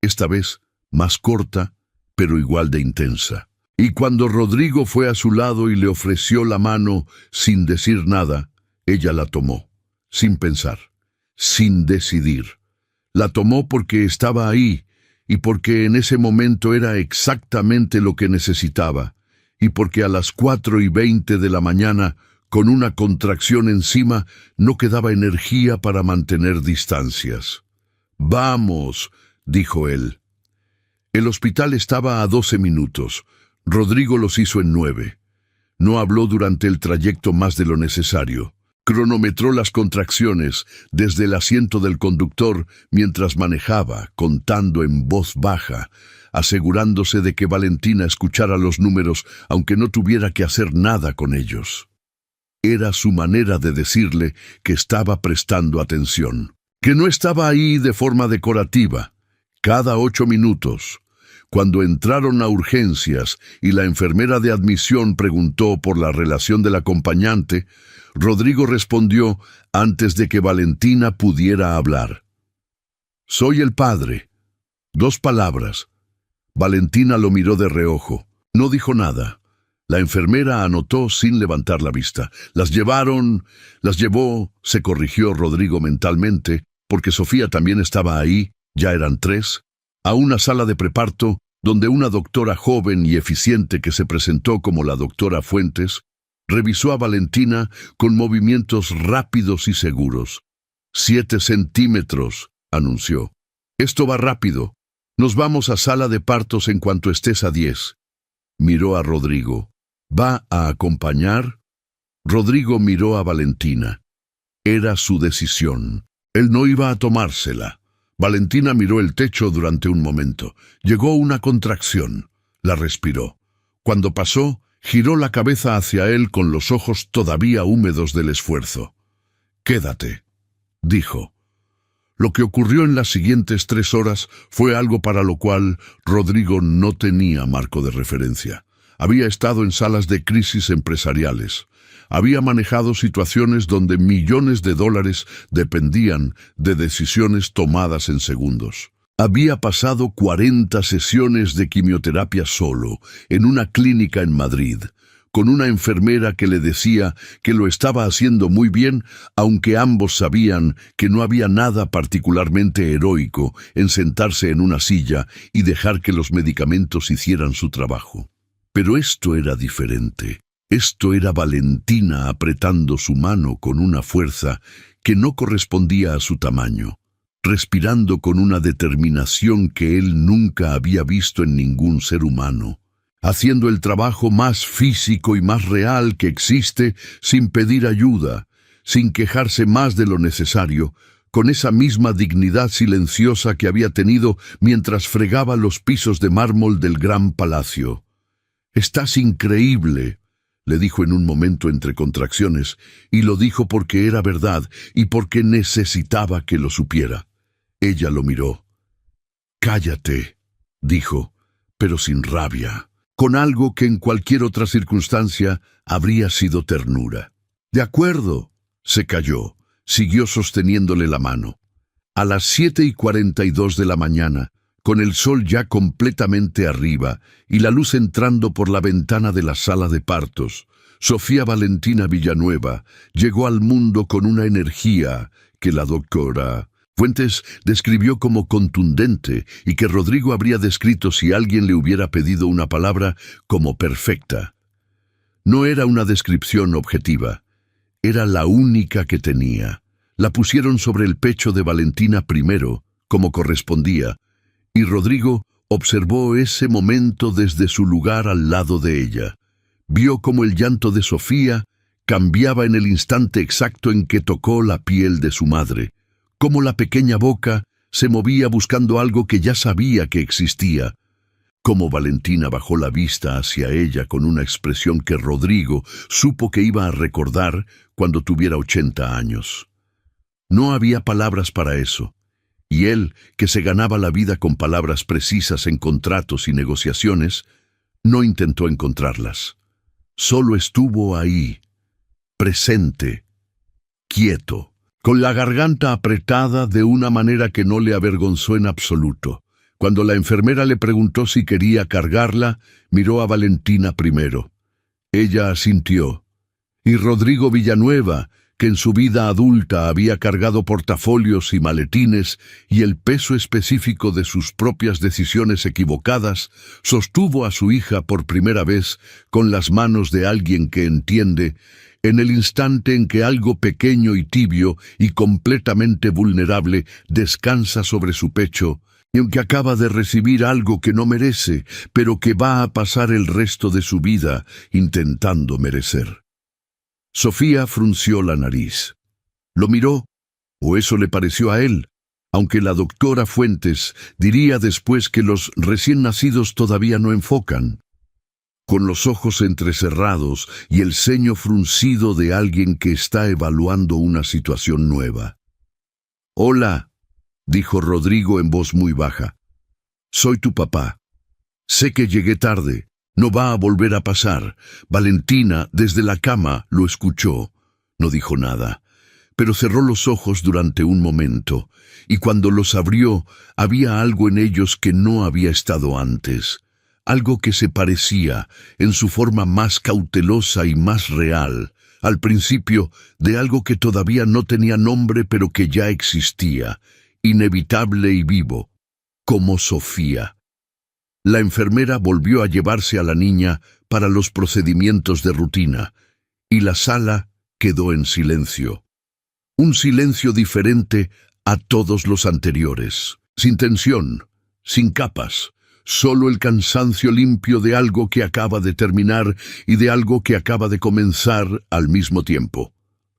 esta vez más corta, pero igual de intensa. Y cuando Rodrigo fue a su lado y le ofreció la mano sin decir nada, ella la tomó, sin pensar, sin decidir. La tomó porque estaba ahí y porque en ese momento era exactamente lo que necesitaba, y porque a las 4:20 de la mañana, con una contracción encima, no quedaba energía para mantener distancias. «Vamos», dijo él. El hospital estaba a 12 minutos. Rodrigo los hizo en 9. No habló durante el trayecto más de lo necesario. Cronometró las contracciones desde el asiento del conductor mientras manejaba, contando en voz baja, asegurándose de que Valentina escuchara los números aunque no tuviera que hacer nada con ellos. Era su manera de decirle que estaba prestando atención, que no estaba ahí de forma decorativa. Cada 8 minutos, cuando entraron a urgencias y la enfermera de admisión preguntó por la relación del acompañante, Rodrigo respondió antes de que Valentina pudiera hablar. «Soy el padre». 2 palabras. Valentina lo miró de reojo. No dijo nada. La enfermera anotó sin levantar la vista. «Las llevó», se corrigió Rodrigo mentalmente, porque Sofía también estaba ahí, ya eran 3, a una sala de preparto donde una doctora joven y eficiente que se presentó como la doctora Fuentes revisó a Valentina con movimientos rápidos y seguros. 7 centímetros, anunció. «Esto va rápido. Nos vamos a sala de partos en cuanto estés a 10. Miró a Rodrigo. «¿Va a acompañar?» Rodrigo miró a Valentina. Era su decisión. Él no iba a tomársela. Valentina miró el techo durante un momento. Llegó una contracción. La respiró. Cuando pasó, giró la cabeza hacia él con los ojos todavía húmedos del esfuerzo. «Quédate», dijo. Lo que ocurrió en las siguientes 3 horas fue algo para lo cual Rodrigo no tenía marco de referencia. Había estado en salas de crisis empresariales. Había manejado situaciones donde millones de dólares dependían de decisiones tomadas en segundos. Había pasado 40 sesiones de quimioterapia solo, en una clínica en Madrid, con una enfermera que le decía que lo estaba haciendo muy bien, aunque ambos sabían que no había nada particularmente heroico en sentarse en una silla y dejar que los medicamentos hicieran su trabajo. Pero esto era diferente. Esto era Valentina apretando su mano con una fuerza que no correspondía a su tamaño. respirando con una determinación que él nunca había visto en ningún ser humano, haciendo el trabajo más físico y más real que existe sin pedir ayuda, sin quejarse más de lo necesario, con esa misma dignidad silenciosa que había tenido mientras fregaba los pisos de mármol del gran palacio. «Estás increíble», le dijo en un momento entre contracciones, y lo dijo porque era verdad y porque necesitaba que lo supiera. Ella lo miró. «Cállate», dijo, pero sin rabia, con algo que en cualquier otra circunstancia habría sido ternura. «De acuerdo», se calló, siguió sosteniéndole la mano. A las 7:42 de la mañana, con el sol ya completamente arriba y la luz entrando por la ventana de la sala de partos, Sofía Valentina Villanueva llegó al mundo con una energía que la doctora Fuentes describió como contundente y que Rodrigo habría descrito si alguien le hubiera pedido una palabra como perfecta. No era una descripción objetiva, era la única que tenía. La pusieron sobre el pecho de Valentina primero, como correspondía, y Rodrigo observó ese momento desde su lugar al lado de ella. Vio cómo el llanto de Sofía cambiaba en el instante exacto en que tocó la piel de su madre, cómo la pequeña boca se movía buscando algo que ya sabía que existía, cómo Valentina bajó la vista hacia ella con una expresión que Rodrigo supo que iba a recordar cuando tuviera 80 años. No había palabras para eso, y él, que se ganaba la vida con palabras precisas en contratos y negociaciones, no intentó encontrarlas. Solo estuvo ahí, presente, quieto, con la garganta apretada de una manera que no le avergonzó en absoluto. Cuando la enfermera le preguntó si quería cargarla, miró a Valentina primero. Ella asintió, y Rodrigo Villanueva, que en su vida adulta había cargado portafolios y maletines y el peso específico de sus propias decisiones equivocadas, sostuvo a su hija por primera vez con las manos de alguien que entiende, en el instante en que algo pequeño y tibio y completamente vulnerable descansa sobre su pecho, y aunque acaba de recibir algo que no merece, pero que va a pasar el resto de su vida intentando merecer. Sofía frunció la nariz. Lo miró, o eso le pareció a él, aunque la doctora Fuentes diría después que los recién nacidos todavía no enfocan. Con los ojos entrecerrados y el ceño fruncido de alguien que está evaluando una situación nueva. «Hola», dijo Rodrigo en voz muy baja. «Soy tu papá. Sé que llegué tarde. No va a volver a pasar». Valentina, desde la cama, lo escuchó. No dijo nada, pero cerró los ojos durante un momento, y cuando los abrió, había algo en ellos que no había estado antes. Algo que se parecía, en su forma más cautelosa y más real, al principio, de algo que todavía no tenía nombre pero que ya existía, inevitable y vivo, como Sofía. La enfermera volvió a llevarse a la niña para los procedimientos de rutina, y la sala quedó en silencio. Un silencio diferente a todos los anteriores, sin tensión, sin capas, solo el cansancio limpio de algo que acaba de terminar y de algo que acaba de comenzar al mismo tiempo.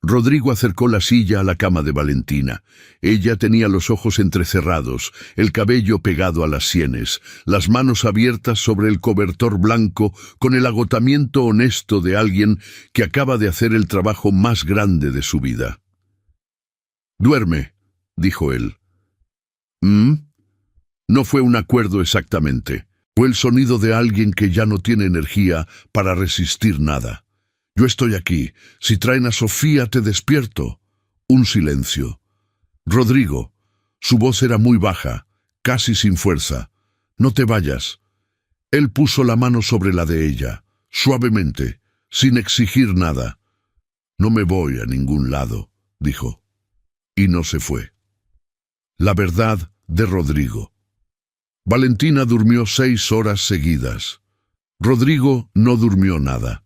Rodrigo acercó la silla a la cama de Valentina. Ella tenía los ojos entrecerrados, el cabello pegado a las sienes, las manos abiertas sobre el cobertor blanco con el agotamiento honesto de alguien que acaba de hacer el trabajo más grande de su vida. «Duerme», dijo él. No fue un acuerdo exactamente. Fue el sonido de alguien que ya no tiene energía para resistir nada. «Yo estoy aquí. Si traen a Sofía, te despierto». Un silencio. «Rodrigo». Su voz era muy baja, casi sin fuerza. «No te vayas». Él puso la mano sobre la de ella, suavemente, sin exigir nada. «No me voy a ningún lado», dijo. Y no se fue. La verdad de Rodrigo. Valentina durmió 6 horas seguidas. Rodrigo no durmió nada.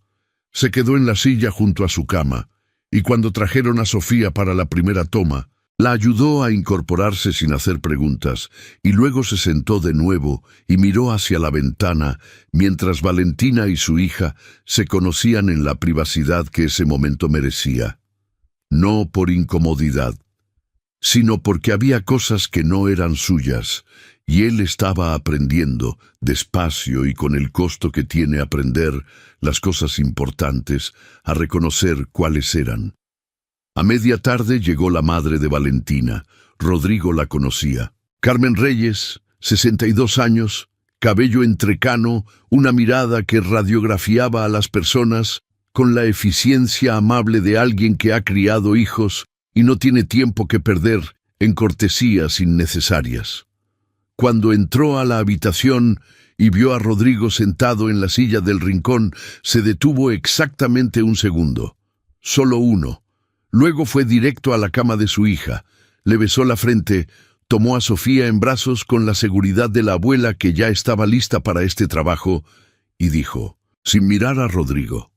Se quedó en la silla junto a su cama, y cuando trajeron a Sofía para la primera toma, La ayudó a incorporarse sin hacer preguntas, y luego se sentó de nuevo y miró hacia la ventana, mientras Valentina y su hija se conocían en la privacidad que ese momento merecía. No por incomodidad, sino porque había cosas que no eran suyas, y él estaba aprendiendo, despacio y con el costo que tiene aprender las cosas importantes, a reconocer cuáles eran. A media tarde llegó la madre de Valentina. Rodrigo la conocía. Carmen Reyes, 62 años, cabello entrecano, una mirada que radiografiaba a las personas con la eficiencia amable de alguien que ha criado hijos y no tiene tiempo que perder en cortesías innecesarias. Cuando entró a la habitación y vio a Rodrigo sentado en la silla del rincón, se detuvo exactamente un segundo. Solo uno. Luego fue directo a la cama de su hija, le besó la frente, tomó a Sofía en brazos con la seguridad de la abuela que ya estaba lista para este trabajo, y dijo, sin mirar a Rodrigo: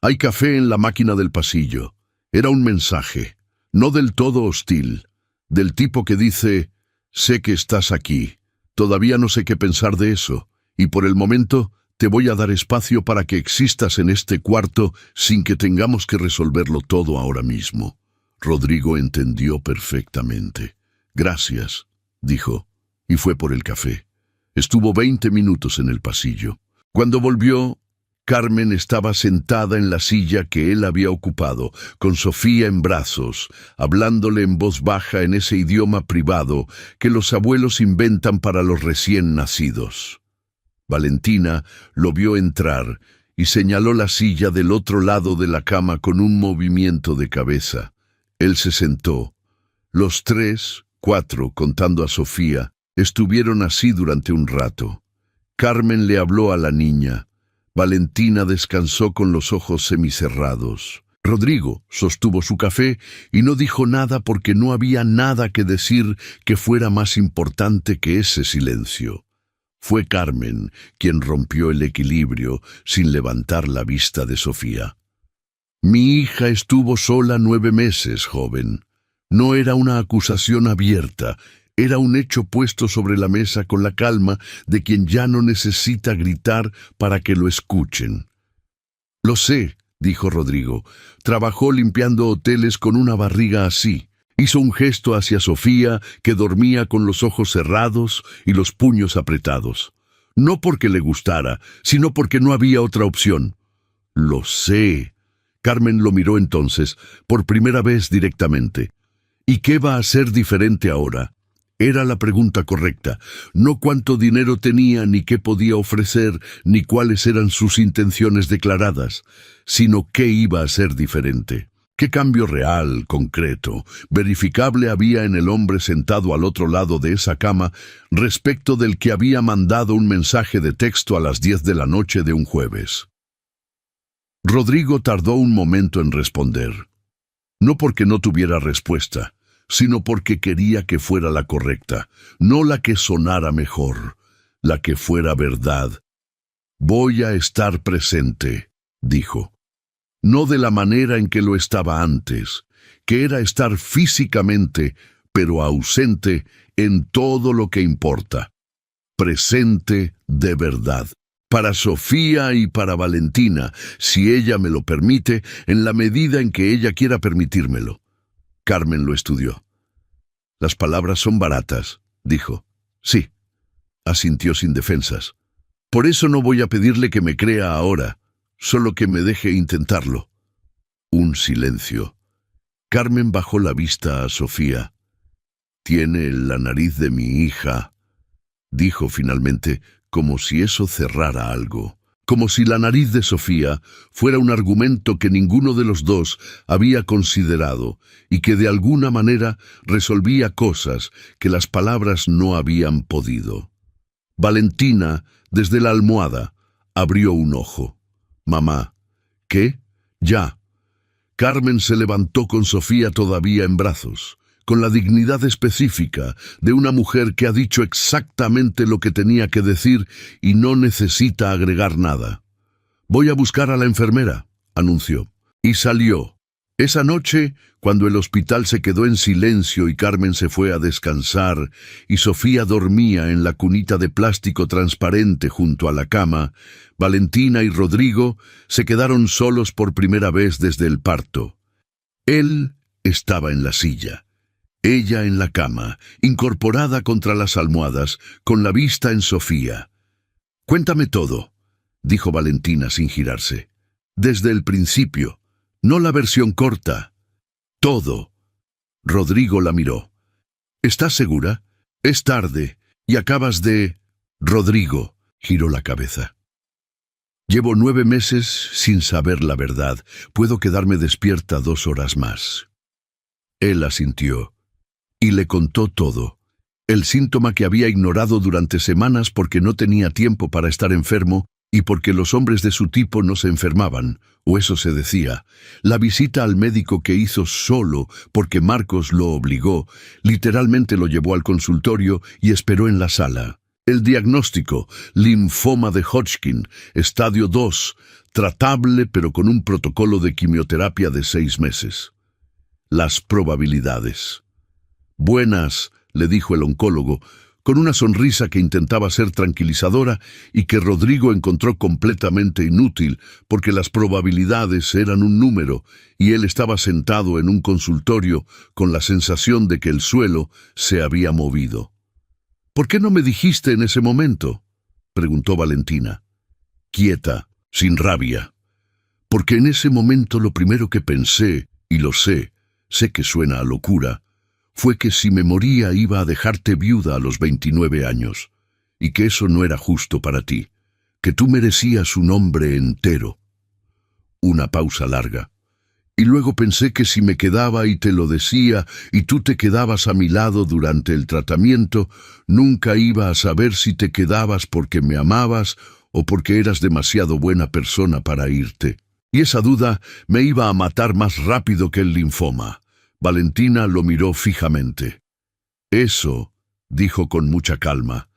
«Hay café en la máquina del pasillo». Era un mensaje, no del todo hostil, del tipo que dice: «Sé que estás aquí, todavía no sé qué pensar de eso, y por el momento te voy a dar espacio para que existas en este cuarto sin que tengamos que resolverlo todo ahora mismo». Rodrigo entendió perfectamente. «Gracias», dijo, y fue por el café. Estuvo 20 minutos en el pasillo. Cuando volvió, Carmen estaba sentada en la silla que él había ocupado, con Sofía en brazos, hablándole en voz baja en ese idioma privado que los abuelos inventan para los recién nacidos. Valentina lo vio entrar y señaló la silla del otro lado de la cama con un movimiento de cabeza. Él se sentó. Los 3, 4, contando a Sofía, estuvieron así durante un rato. Carmen le habló a la niña. Valentina descansó con los ojos semicerrados. Rodrigo sostuvo su café y no dijo nada porque no había nada que decir que fuera más importante que ese silencio. Fue Carmen quien rompió el equilibrio sin levantar la vista de Sofía. «Mi hija estuvo sola 9 meses, joven». No era una acusación abierta, era un hecho puesto sobre la mesa con la calma de quien ya no necesita gritar para que lo escuchen. «Lo sé», dijo Rodrigo. «Trabajó limpiando hoteles con una barriga así». Hizo un gesto hacia Sofía, que dormía con los ojos cerrados y los puños apretados. No porque le gustara, sino porque no había otra opción. «Lo sé». Carmen lo miró entonces, por primera vez directamente. «¿Y qué va a ser diferente ahora?». Era la pregunta correcta, no cuánto dinero tenía, ni qué podía ofrecer, ni cuáles eran sus intenciones declaradas, sino qué iba a ser diferente. ¿Qué cambio real, concreto, verificable había en el hombre sentado al otro lado de esa cama respecto del que había mandado un mensaje de texto a las 10 de la noche de un jueves? Rodrigo tardó un momento en responder. No porque no tuviera respuesta, sino porque quería que fuera la correcta, no la que sonara mejor, la que fuera verdad. «Voy a estar presente», dijo. No de la manera en que lo estaba antes, que era estar físicamente, pero ausente en todo lo que importa. Presente de verdad. Para Sofía y para Valentina, si ella me lo permite, en la medida en que ella quiera permitírmelo. Carmen lo estudió. «Las palabras son baratas», dijo. «Sí», asintió sin defensas. «Por eso no voy a pedirle que me crea ahora, solo que me deje intentarlo». Un silencio. Carmen bajó la vista a Sofía. «Tiene la nariz de mi hija», dijo finalmente, como si eso cerrara algo. Como si la nariz de Sofía fuera un argumento que ninguno de los dos había considerado y que de alguna manera resolvía cosas que las palabras no habían podido. Valentina, desde la almohada, abrió un ojo. «Mamá». «¿Qué?» «Ya». Carmen se levantó con Sofía todavía en brazos, con la dignidad específica de una mujer que ha dicho exactamente lo que tenía que decir y no necesita agregar nada. «Voy a buscar a la enfermera», anunció, y salió. Esa noche, cuando el hospital se quedó en silencio y Carmen se fue a descansar, y Sofía dormía en la cunita de plástico transparente junto a la cama, Valentina y Rodrigo se quedaron solos por primera vez desde el parto. Él estaba en la silla, ella en la cama, incorporada contra las almohadas, con la vista en Sofía. «Cuéntame todo», dijo Valentina sin girarse. «Desde el principio. No la versión corta. Todo». Rodrigo la miró. «¿Estás segura? Es tarde, y acabas de...». Rodrigo giró la cabeza. «Llevo 9 meses sin saber la verdad. Puedo quedarme despierta 2 horas más». Él asintió, y le contó todo. El síntoma que había ignorado durante semanas porque no tenía tiempo para estar enfermo, y porque los hombres de su tipo no se enfermaban, o eso se decía. La visita al médico que hizo solo porque Marcos lo obligó, literalmente lo llevó al consultorio y esperó en la sala. El diagnóstico: linfoma de Hodgkin, estadio 2, tratable pero con un protocolo de quimioterapia de 6 meses. Las probabilidades. «Buenas», le dijo el oncólogo, con una sonrisa que intentaba ser tranquilizadora y que Rodrigo encontró completamente inútil, porque las probabilidades eran un número y él estaba sentado en un consultorio con la sensación de que el suelo se había movido. «¿Por qué no me dijiste en ese momento?», preguntó Valentina, quieta, sin rabia. «Porque en ese momento lo primero que pensé, y lo sé que suena a locura, fue que si me moría iba a dejarte viuda a los 29 años, y que eso no era justo para ti, que tú merecías un hombre entero». Una pausa larga. «Y luego pensé que si me quedaba y te lo decía, y tú te quedabas a mi lado durante el tratamiento, nunca iba a saber si te quedabas porque me amabas o porque eras demasiado buena persona para irte. Y esa duda me iba a matar más rápido que el linfoma». Valentina lo miró fijamente. «Eso», dijo con mucha calma,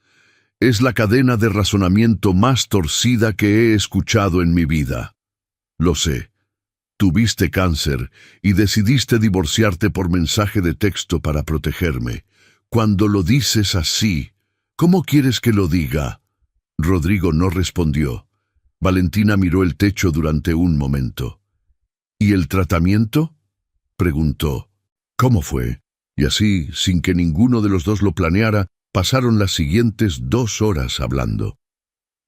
«es la cadena de razonamiento más torcida que he escuchado en mi vida. Lo sé. Tuviste cáncer y decidiste divorciarte por mensaje de texto para protegerme. Cuando lo dices así, ¿cómo quieres que lo diga?». Rodrigo no respondió. Valentina miró el techo durante un momento. «¿Y el tratamiento?», preguntó. «¿Cómo fue?». Y así, sin que ninguno de los dos lo planeara, pasaron las siguientes 2 horas hablando.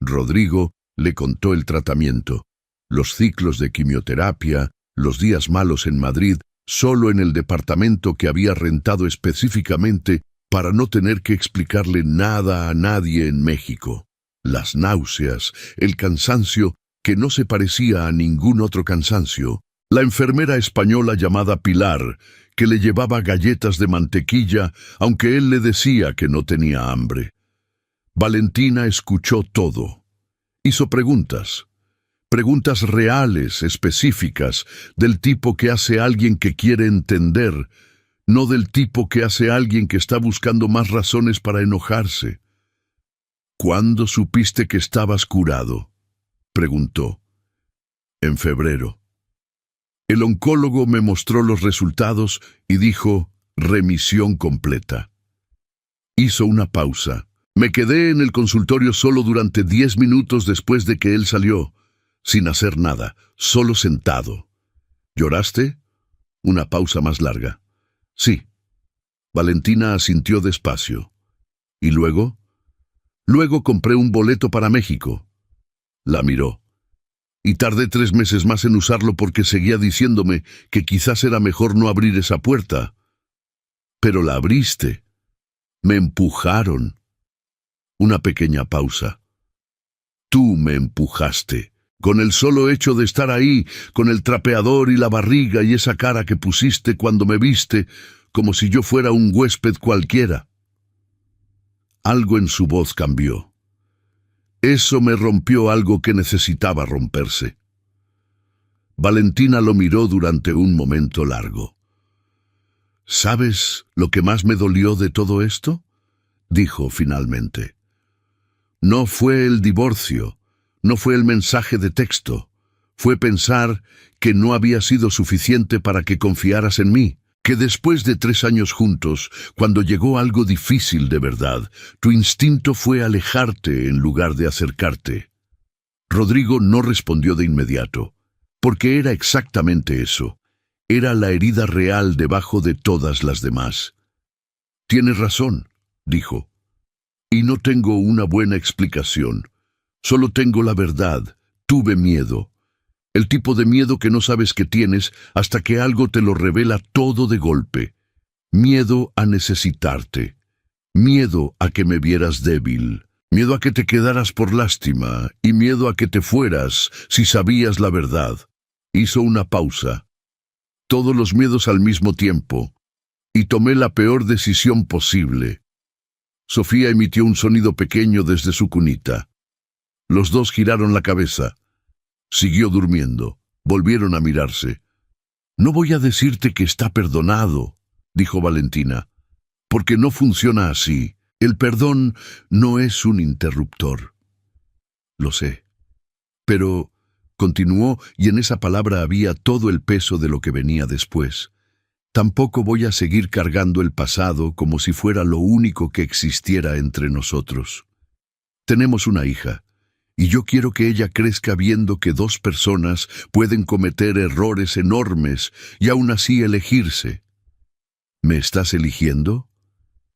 Rodrigo le contó el tratamiento, los ciclos de quimioterapia, los días malos en Madrid, solo en el departamento que había rentado específicamente para no tener que explicarle nada a nadie en México, las náuseas, el cansancio que no se parecía a ningún otro cansancio, la enfermera española llamada Pilar, que le llevaba galletas de mantequilla, aunque él le decía que no tenía hambre. Valentina escuchó todo. Hizo preguntas reales, específicas, del tipo que hace alguien que quiere entender, no del tipo que hace alguien que está buscando más razones para enojarse. «¿Cuándo supiste que estabas curado?», preguntó. «En febrero». El oncólogo me mostró los resultados y dijo: «remisión completa». Hizo una pausa. Me quedé en el consultorio solo durante 10 minutos después de que él salió, sin hacer nada, solo sentado. «¿Lloraste?». Una pausa más larga. «Sí». Valentina asintió despacio. «¿Y luego?». «Luego compré un boleto para México». La miró. «Y tardé 3 meses más en usarlo porque seguía diciéndome que quizás era mejor no abrir esa puerta». «Pero la abriste». «Me empujaron». Una pequeña pausa. «Tú me empujaste. Con el solo hecho de estar ahí, con el trapeador y la barriga y esa cara que pusiste cuando me viste, como si yo fuera un huésped cualquiera». Algo en su voz cambió. Eso me rompió algo que necesitaba romperse. Valentina lo miró durante un momento largo. «¿Sabes lo que más me dolió de todo esto?», dijo finalmente. «No fue el divorcio, no fue el mensaje de texto, Fue pensar que no había sido suficiente para que confiaras en mí, que después de 3 años juntos, cuando llegó algo difícil de verdad, tu instinto fue alejarte en lugar de acercarte. Rodrigo no respondió de inmediato, porque era exactamente eso. Era la herida real debajo de todas las demás. Tienes razón, dijo. Y no tengo una buena explicación. Solo tengo la verdad. Tuve miedo. El tipo de miedo que no sabes que tienes hasta que algo te lo revela todo de golpe. Miedo a necesitarte. Miedo a que me vieras débil. Miedo a que te quedaras por lástima y miedo a que te fueras si sabías la verdad. Hizo una pausa. Todos los miedos al mismo tiempo. Y tomé la peor decisión posible. Sofía emitió un sonido pequeño desde su cunita. Los dos giraron la cabeza. Siguió durmiendo. Volvieron a mirarse. No voy a decirte que está perdonado, dijo Valentina, porque no funciona así. El perdón no es un interruptor. Lo sé. Pero, continuó, y en esa palabra había todo el peso de lo que venía después. Tampoco voy a seguir cargando el pasado como si fuera lo único que existiera entre nosotros. Tenemos una hija, y yo quiero que ella crezca viendo que 2 personas pueden cometer errores enormes y aún así elegirse. ¿Me estás eligiendo?,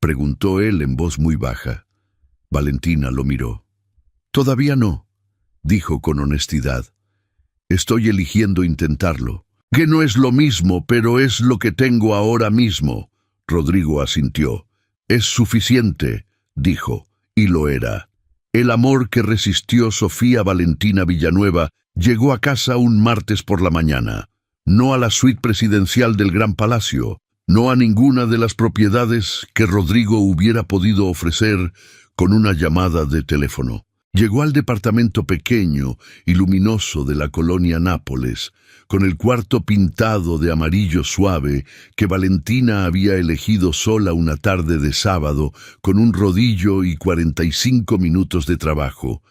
preguntó él en voz muy baja. Valentina lo miró. Todavía no, dijo con honestidad. Estoy eligiendo intentarlo. Que no es lo mismo, pero es lo que tengo ahora mismo. Rodrigo asintió. Es suficiente, dijo, y lo era. El amor que resistió Sofía Valentina Villanueva llegó a casa un martes por la mañana. No a la suite presidencial del Gran Palacio, no a ninguna de las propiedades que Rodrigo hubiera podido ofrecer con una llamada de teléfono. Llegó al departamento pequeño y luminoso de la colonia Nápoles, con el cuarto pintado de amarillo suave que Valentina había elegido sola una tarde de sábado, con un rodillo y 45 minutos de trabajo,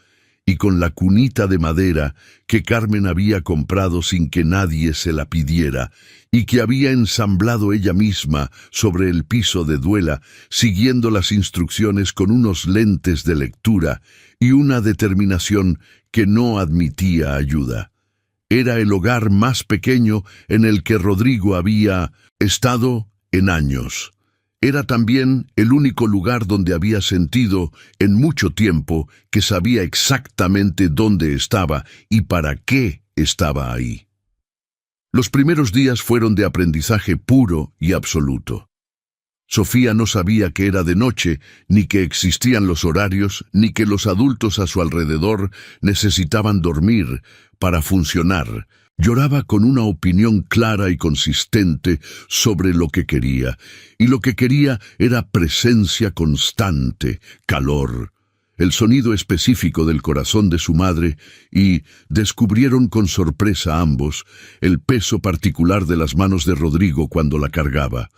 y con la cunita de madera que Carmen había comprado sin que nadie se la pidiera, y que había ensamblado ella misma sobre el piso de duela, siguiendo las instrucciones con unos lentes de lectura y una determinación que no admitía ayuda. Era el hogar más pequeño en el que Rodrigo había estado en años. Era también el único lugar donde había sentido en mucho tiempo que sabía exactamente dónde estaba y para qué estaba ahí. Los primeros días fueron de aprendizaje puro y absoluto. Sofía no sabía que era de noche, ni que existían los horarios, ni que los adultos a su alrededor necesitaban dormir para funcionar. Lloraba con una opinión clara y consistente sobre lo que quería, y lo que quería era presencia constante, calor, el sonido específico del corazón de su madre, y descubrieron con sorpresa ambos el peso particular de las manos de Rodrigo cuando la cargaba.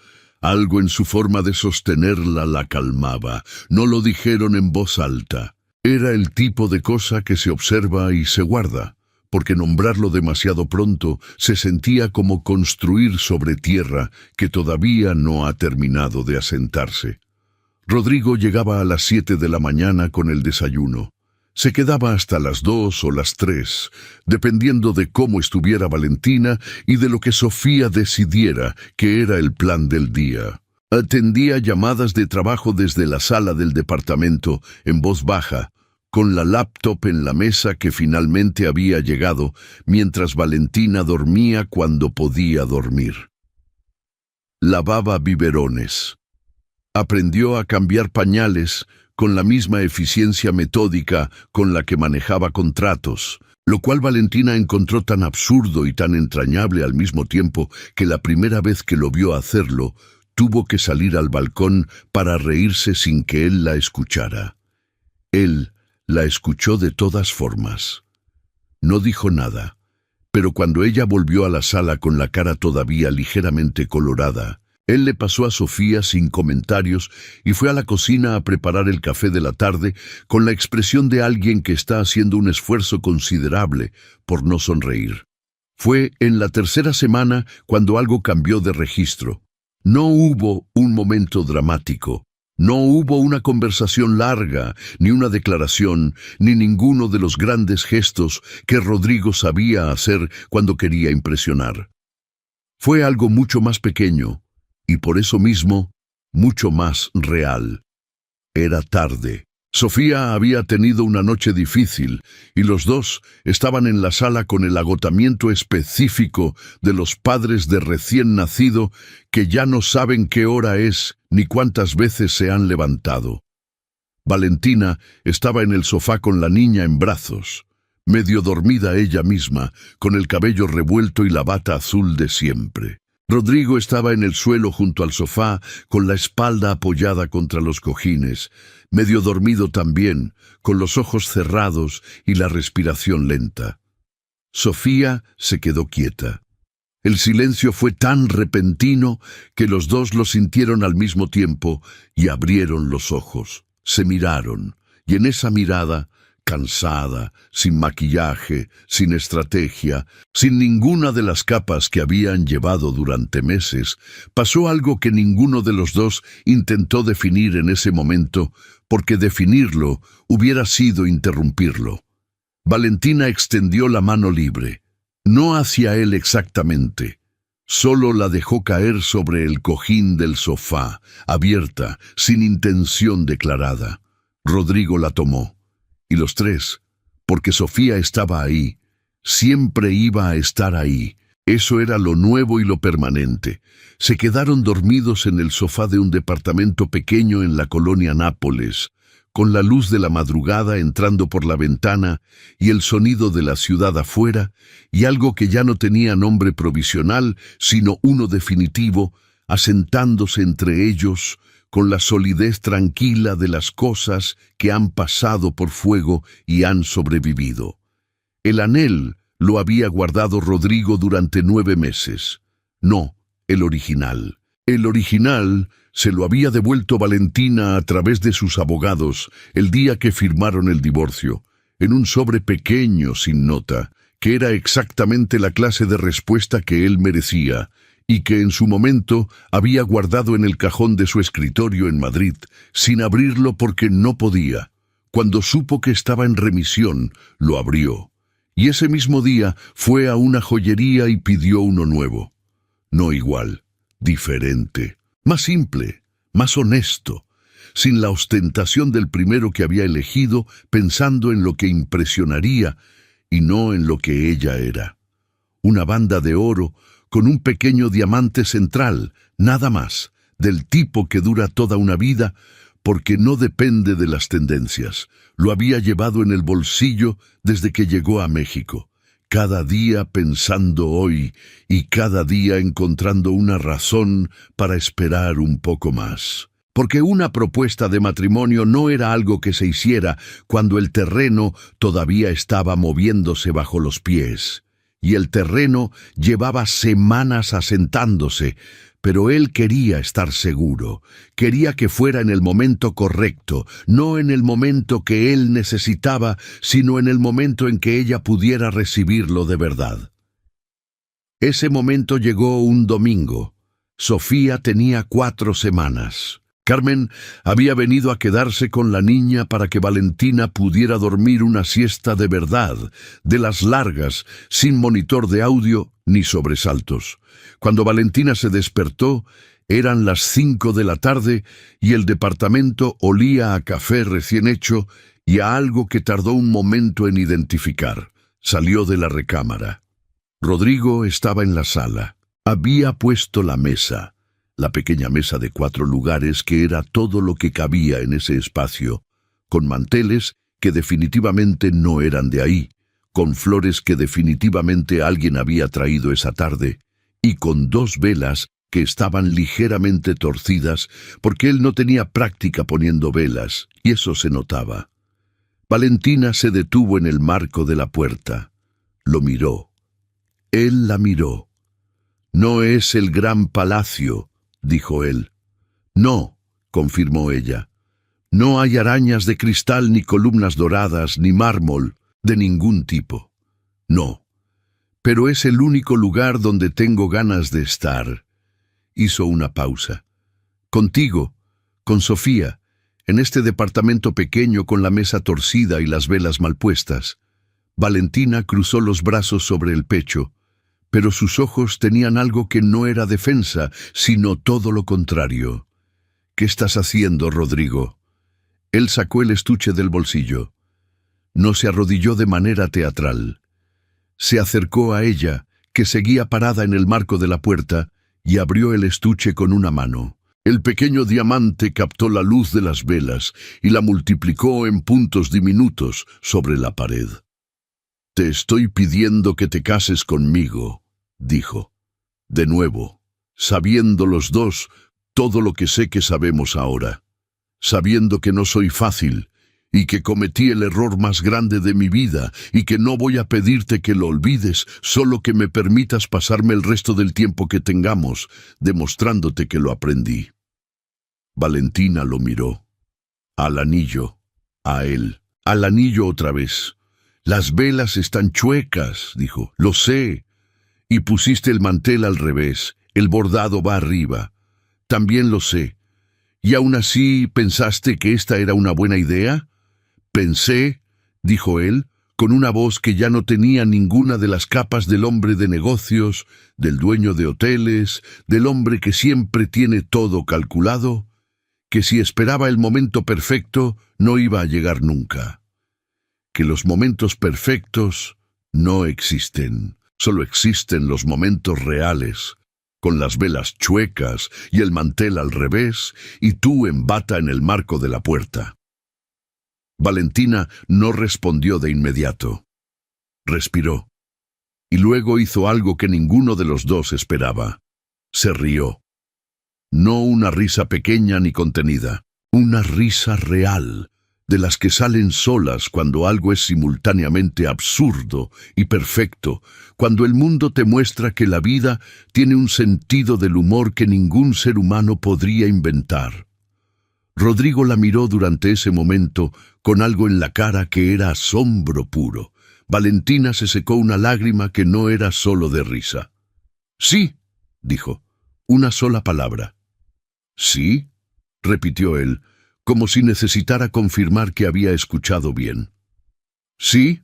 Algo en su forma de sostenerla la calmaba. No lo dijeron en voz alta. Era el tipo de cosa que se observa y se guarda, porque nombrarlo demasiado pronto se sentía como construir sobre tierra que todavía no ha terminado de asentarse. Rodrigo llegaba a las 7 de la mañana con el desayuno. Se quedaba hasta las 2 o las 3, dependiendo de cómo estuviera Valentina y de lo que Sofía decidiera que era el plan del día. Atendía llamadas de trabajo desde la sala del departamento en voz baja, con la laptop en la mesa que finalmente había llegado, mientras Valentina dormía cuando podía dormir. Lavaba biberones. Aprendió a cambiar pañales con la misma eficiencia metódica con la que manejaba contratos, lo cual Valentina encontró tan absurdo y tan entrañable al mismo tiempo que la primera vez que lo vio hacerlo, tuvo que salir al balcón para reírse sin que él la escuchara. Él la escuchó de todas formas. No dijo nada, pero cuando ella volvió a la sala con la cara todavía ligeramente colorada, Él le pasó a Sofía sin comentarios y fue a la cocina a preparar el café de la tarde con la expresión de alguien que está haciendo un esfuerzo considerable por no sonreír. Fue en la tercera semana cuando algo cambió de registro. No hubo un momento dramático. No hubo una conversación larga, ni una declaración, ni ninguno de los grandes gestos que Rodrigo sabía hacer cuando quería impresionar. Fue algo mucho más pequeño, y por eso mismo, mucho más real. Era tarde. Sofía había tenido una noche difícil, y los dos estaban en la sala con el agotamiento específico de los padres de recién nacido que ya no saben qué hora es ni cuántas veces se han levantado. Valentina estaba en el sofá con la niña en brazos, medio dormida ella misma, con el cabello revuelto y la bata azul de siempre. Rodrigo estaba en el suelo junto al sofá, con la espalda apoyada contra los cojines, medio dormido también, con los ojos cerrados y la respiración lenta. Sofía se quedó quieta. El silencio fue tan repentino que los dos lo sintieron al mismo tiempo y abrieron los ojos. Se miraron, y en esa mirada, cansada, sin maquillaje, sin estrategia, sin ninguna de las capas que habían llevado durante meses, pasó algo que ninguno de los dos intentó definir en ese momento, porque definirlo hubiera sido interrumpirlo. Valentina extendió la mano libre, no hacia él exactamente. Solo la dejó caer sobre el cojín del sofá, abierta, sin intención declarada. Rodrigo la tomó. Y los tres, porque Sofía estaba ahí, siempre iba a estar ahí. Eso era lo nuevo y lo permanente. Se quedaron dormidos en el sofá de un departamento pequeño en la colonia Nápoles, con la luz de la madrugada entrando por la ventana y el sonido de la ciudad afuera, y algo que ya no tenía nombre provisional, sino uno definitivo, asentándose entre ellos, con la solidez tranquila de las cosas que han pasado por fuego y han sobrevivido. El anhel lo había guardado Rodrigo durante 9 meses. No, el original. El original se lo había devuelto Valentina a través de sus abogados el día que firmaron el divorcio, en un sobre pequeño sin nota, que era exactamente la clase de respuesta que él merecía, y que en su momento había guardado en el cajón de su escritorio en Madrid, sin abrirlo porque no podía. Cuando supo que estaba en remisión, lo abrió. Y ese mismo día fue a una joyería y pidió uno nuevo. No igual, diferente, más simple, más honesto, sin la ostentación del primero que había elegido, pensando en lo que impresionaría y no en lo que ella era. Una banda de oro con un pequeño diamante central, nada más, del tipo que dura toda una vida, porque no depende de las tendencias. Lo había llevado en el bolsillo desde que llegó a México, cada día pensando hoy y cada día encontrando una razón para esperar un poco más. Porque una propuesta de matrimonio no era algo que se hiciera cuando el terreno todavía estaba moviéndose bajo los pies. Y el terreno llevaba semanas asentándose, pero él quería estar seguro, quería que fuera en el momento correcto, no en el momento que él necesitaba, sino en el momento en que ella pudiera recibirlo de verdad. Ese momento llegó un domingo. Sofía tenía 4 semanas. Carmen había venido a quedarse con la niña para que Valentina pudiera dormir una siesta de verdad, de las largas, sin monitor de audio ni sobresaltos. Cuando Valentina se despertó, eran las 5 de la tarde y el departamento olía a café recién hecho y a algo que tardó un momento en identificar. Salió de la recámara. Rodrigo estaba en la sala. Había puesto la mesa. La pequeña mesa de 4 lugares que era todo lo que cabía en ese espacio, con manteles que definitivamente no eran de ahí, con flores que definitivamente alguien había traído esa tarde, y con 2 velas que estaban ligeramente torcidas porque él no tenía práctica poniendo velas, y eso se notaba. Valentina se detuvo en el marco de la puerta. Lo miró. Él la miró. No es el gran palacio, dijo él. No, confirmó ella. No hay arañas de cristal, ni columnas doradas, ni mármol, de ningún tipo. No, pero es el único lugar donde tengo ganas de estar. Hizo una pausa. Contigo, con Sofía, en este departamento pequeño con la mesa torcida y las velas mal puestas. Valentina cruzó los brazos sobre el pecho, pero sus ojos tenían algo que no era defensa, sino todo lo contrario. «¿Qué estás haciendo, Rodrigo?» Él sacó el estuche del bolsillo. No se arrodilló de manera teatral. Se acercó a ella, que seguía parada en el marco de la puerta, y abrió el estuche con una mano. El pequeño diamante captó la luz de las velas y la multiplicó en puntos diminutos sobre la pared. «Te estoy pidiendo que te cases conmigo», dijo. De nuevo, sabiendo los dos todo lo que sé que sabemos ahora. Sabiendo que no soy fácil, y que cometí el error más grande de mi vida, y que no voy a pedirte que lo olvides, solo que me permitas pasarme el resto del tiempo que tengamos, demostrándote que lo aprendí. Valentina lo miró. Al anillo. A él. Al anillo otra vez. «Las velas están chuecas», dijo. «Lo sé. Y pusiste el mantel al revés. El bordado va arriba. También lo sé. ¿Y aún así pensaste que esta era una buena idea?» «Pensé», dijo él, con una voz que ya no tenía ninguna de las capas del hombre de negocios, del dueño de hoteles, del hombre que siempre tiene todo calculado, que si esperaba el momento perfecto no iba a llegar nunca. Que los momentos perfectos no existen, solo existen los momentos reales, con las velas chuecas y el mantel al revés, y tú en bata en el marco de la puerta. Valentina no respondió de inmediato. Respiró. Y luego hizo algo que ninguno de los dos esperaba. Se rió. No una risa pequeña ni contenida, una risa real, de las que salen solas cuando algo es simultáneamente absurdo y perfecto, cuando el mundo te muestra que la vida tiene un sentido del humor que ningún ser humano podría inventar. Rodrigo la miró durante ese momento con algo en la cara que era asombro puro. Valentina se secó una lágrima que no era solo de risa. «Sí», dijo, una sola palabra. «¿Sí?», repitió él, como si necesitara confirmar que había escuchado bien. «Sí»,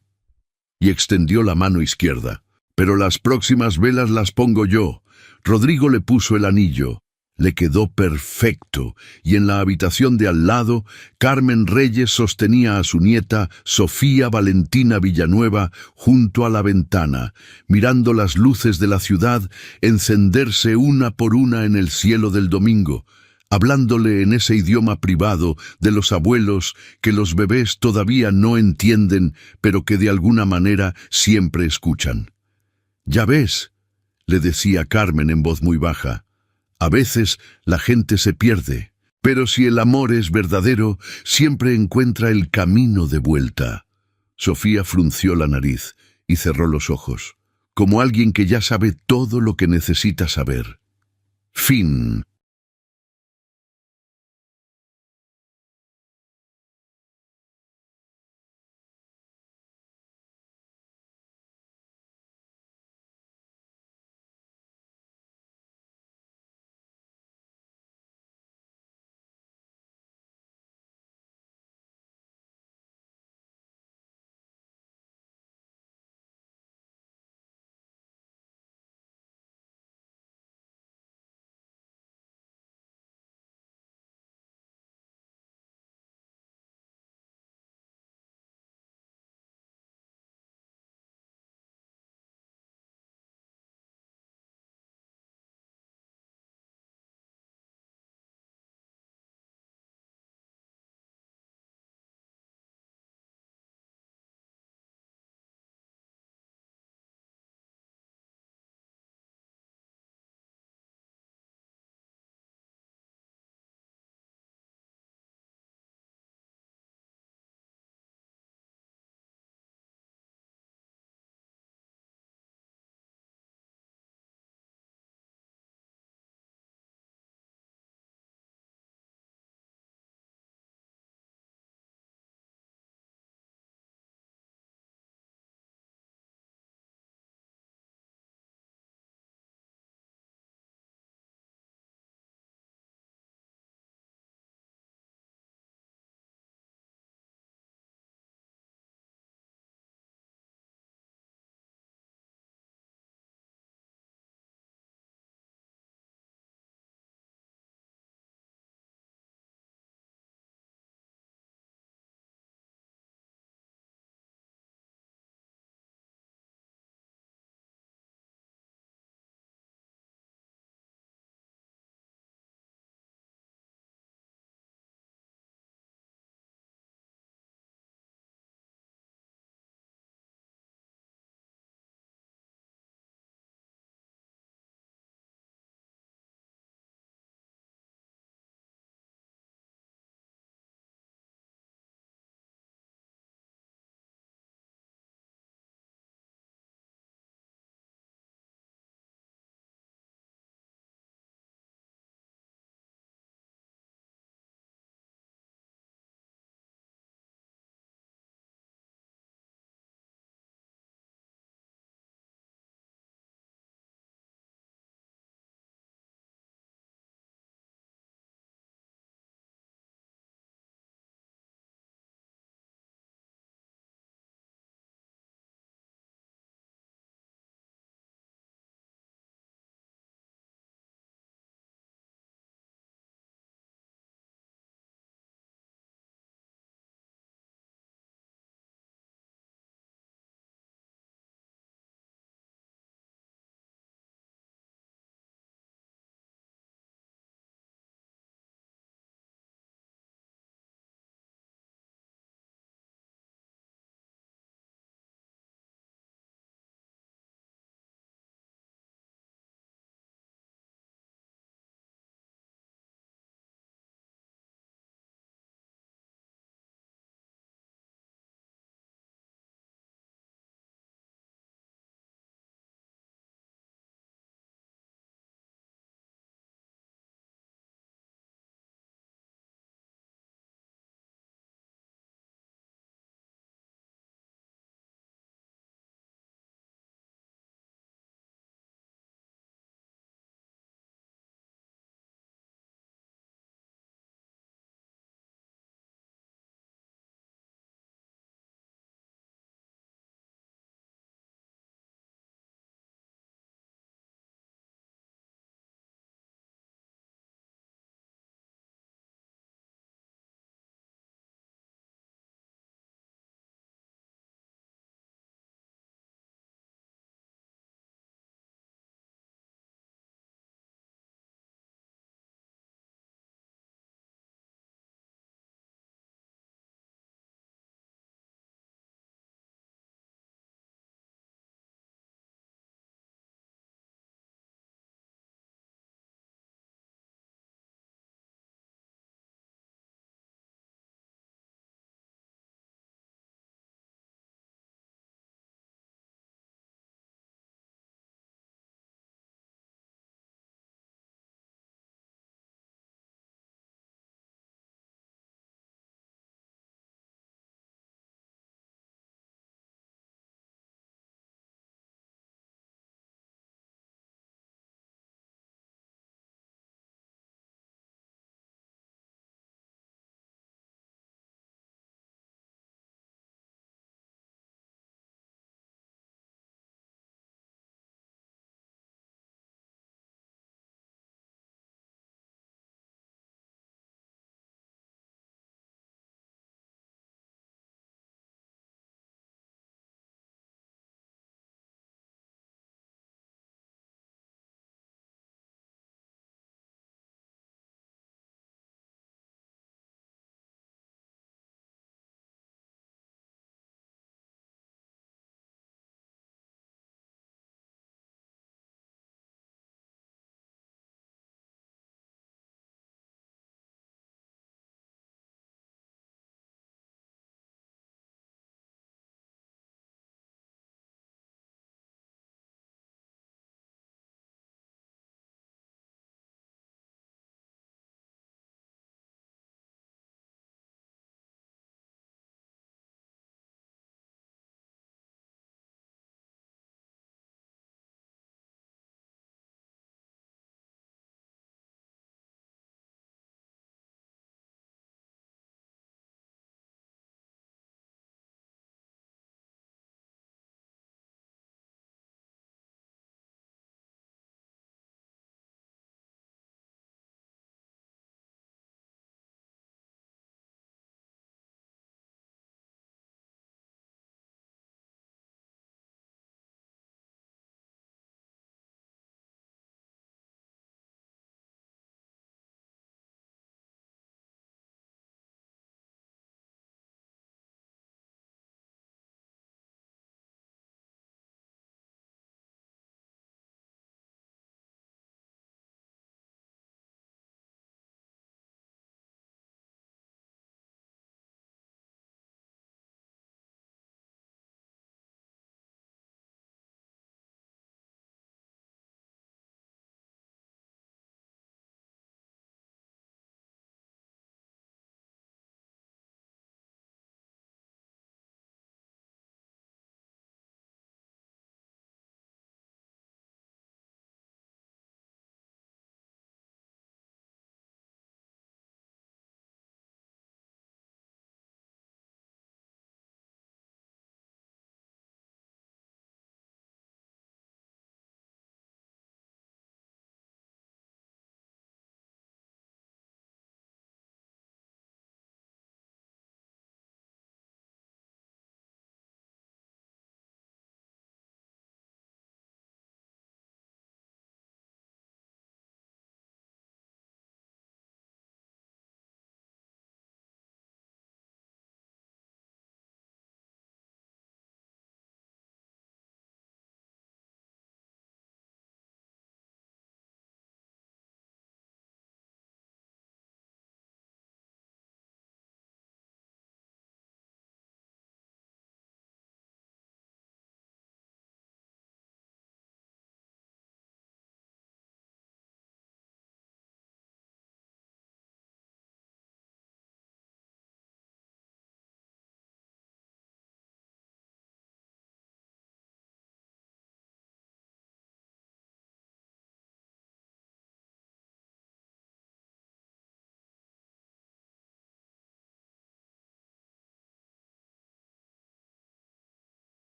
y extendió la mano izquierda. «Pero las próximas velas las pongo yo». Rodrigo le puso el anillo. Le quedó perfecto, y en la habitación de al lado, Carmen Reyes sostenía a su nieta, Sofía Valentina Villanueva, junto a la ventana, mirando las luces de la ciudad encenderse una por una en el cielo del domingo, hablándole en ese idioma privado de los abuelos que los bebés todavía no entienden, pero que de alguna manera siempre escuchan. «Ya ves», le decía Carmen en voz muy baja, «a veces la gente se pierde, pero si el amor es verdadero, siempre encuentra el camino de vuelta». Sofía frunció la nariz y cerró los ojos, como alguien que ya sabe todo lo que necesita saber. Fin.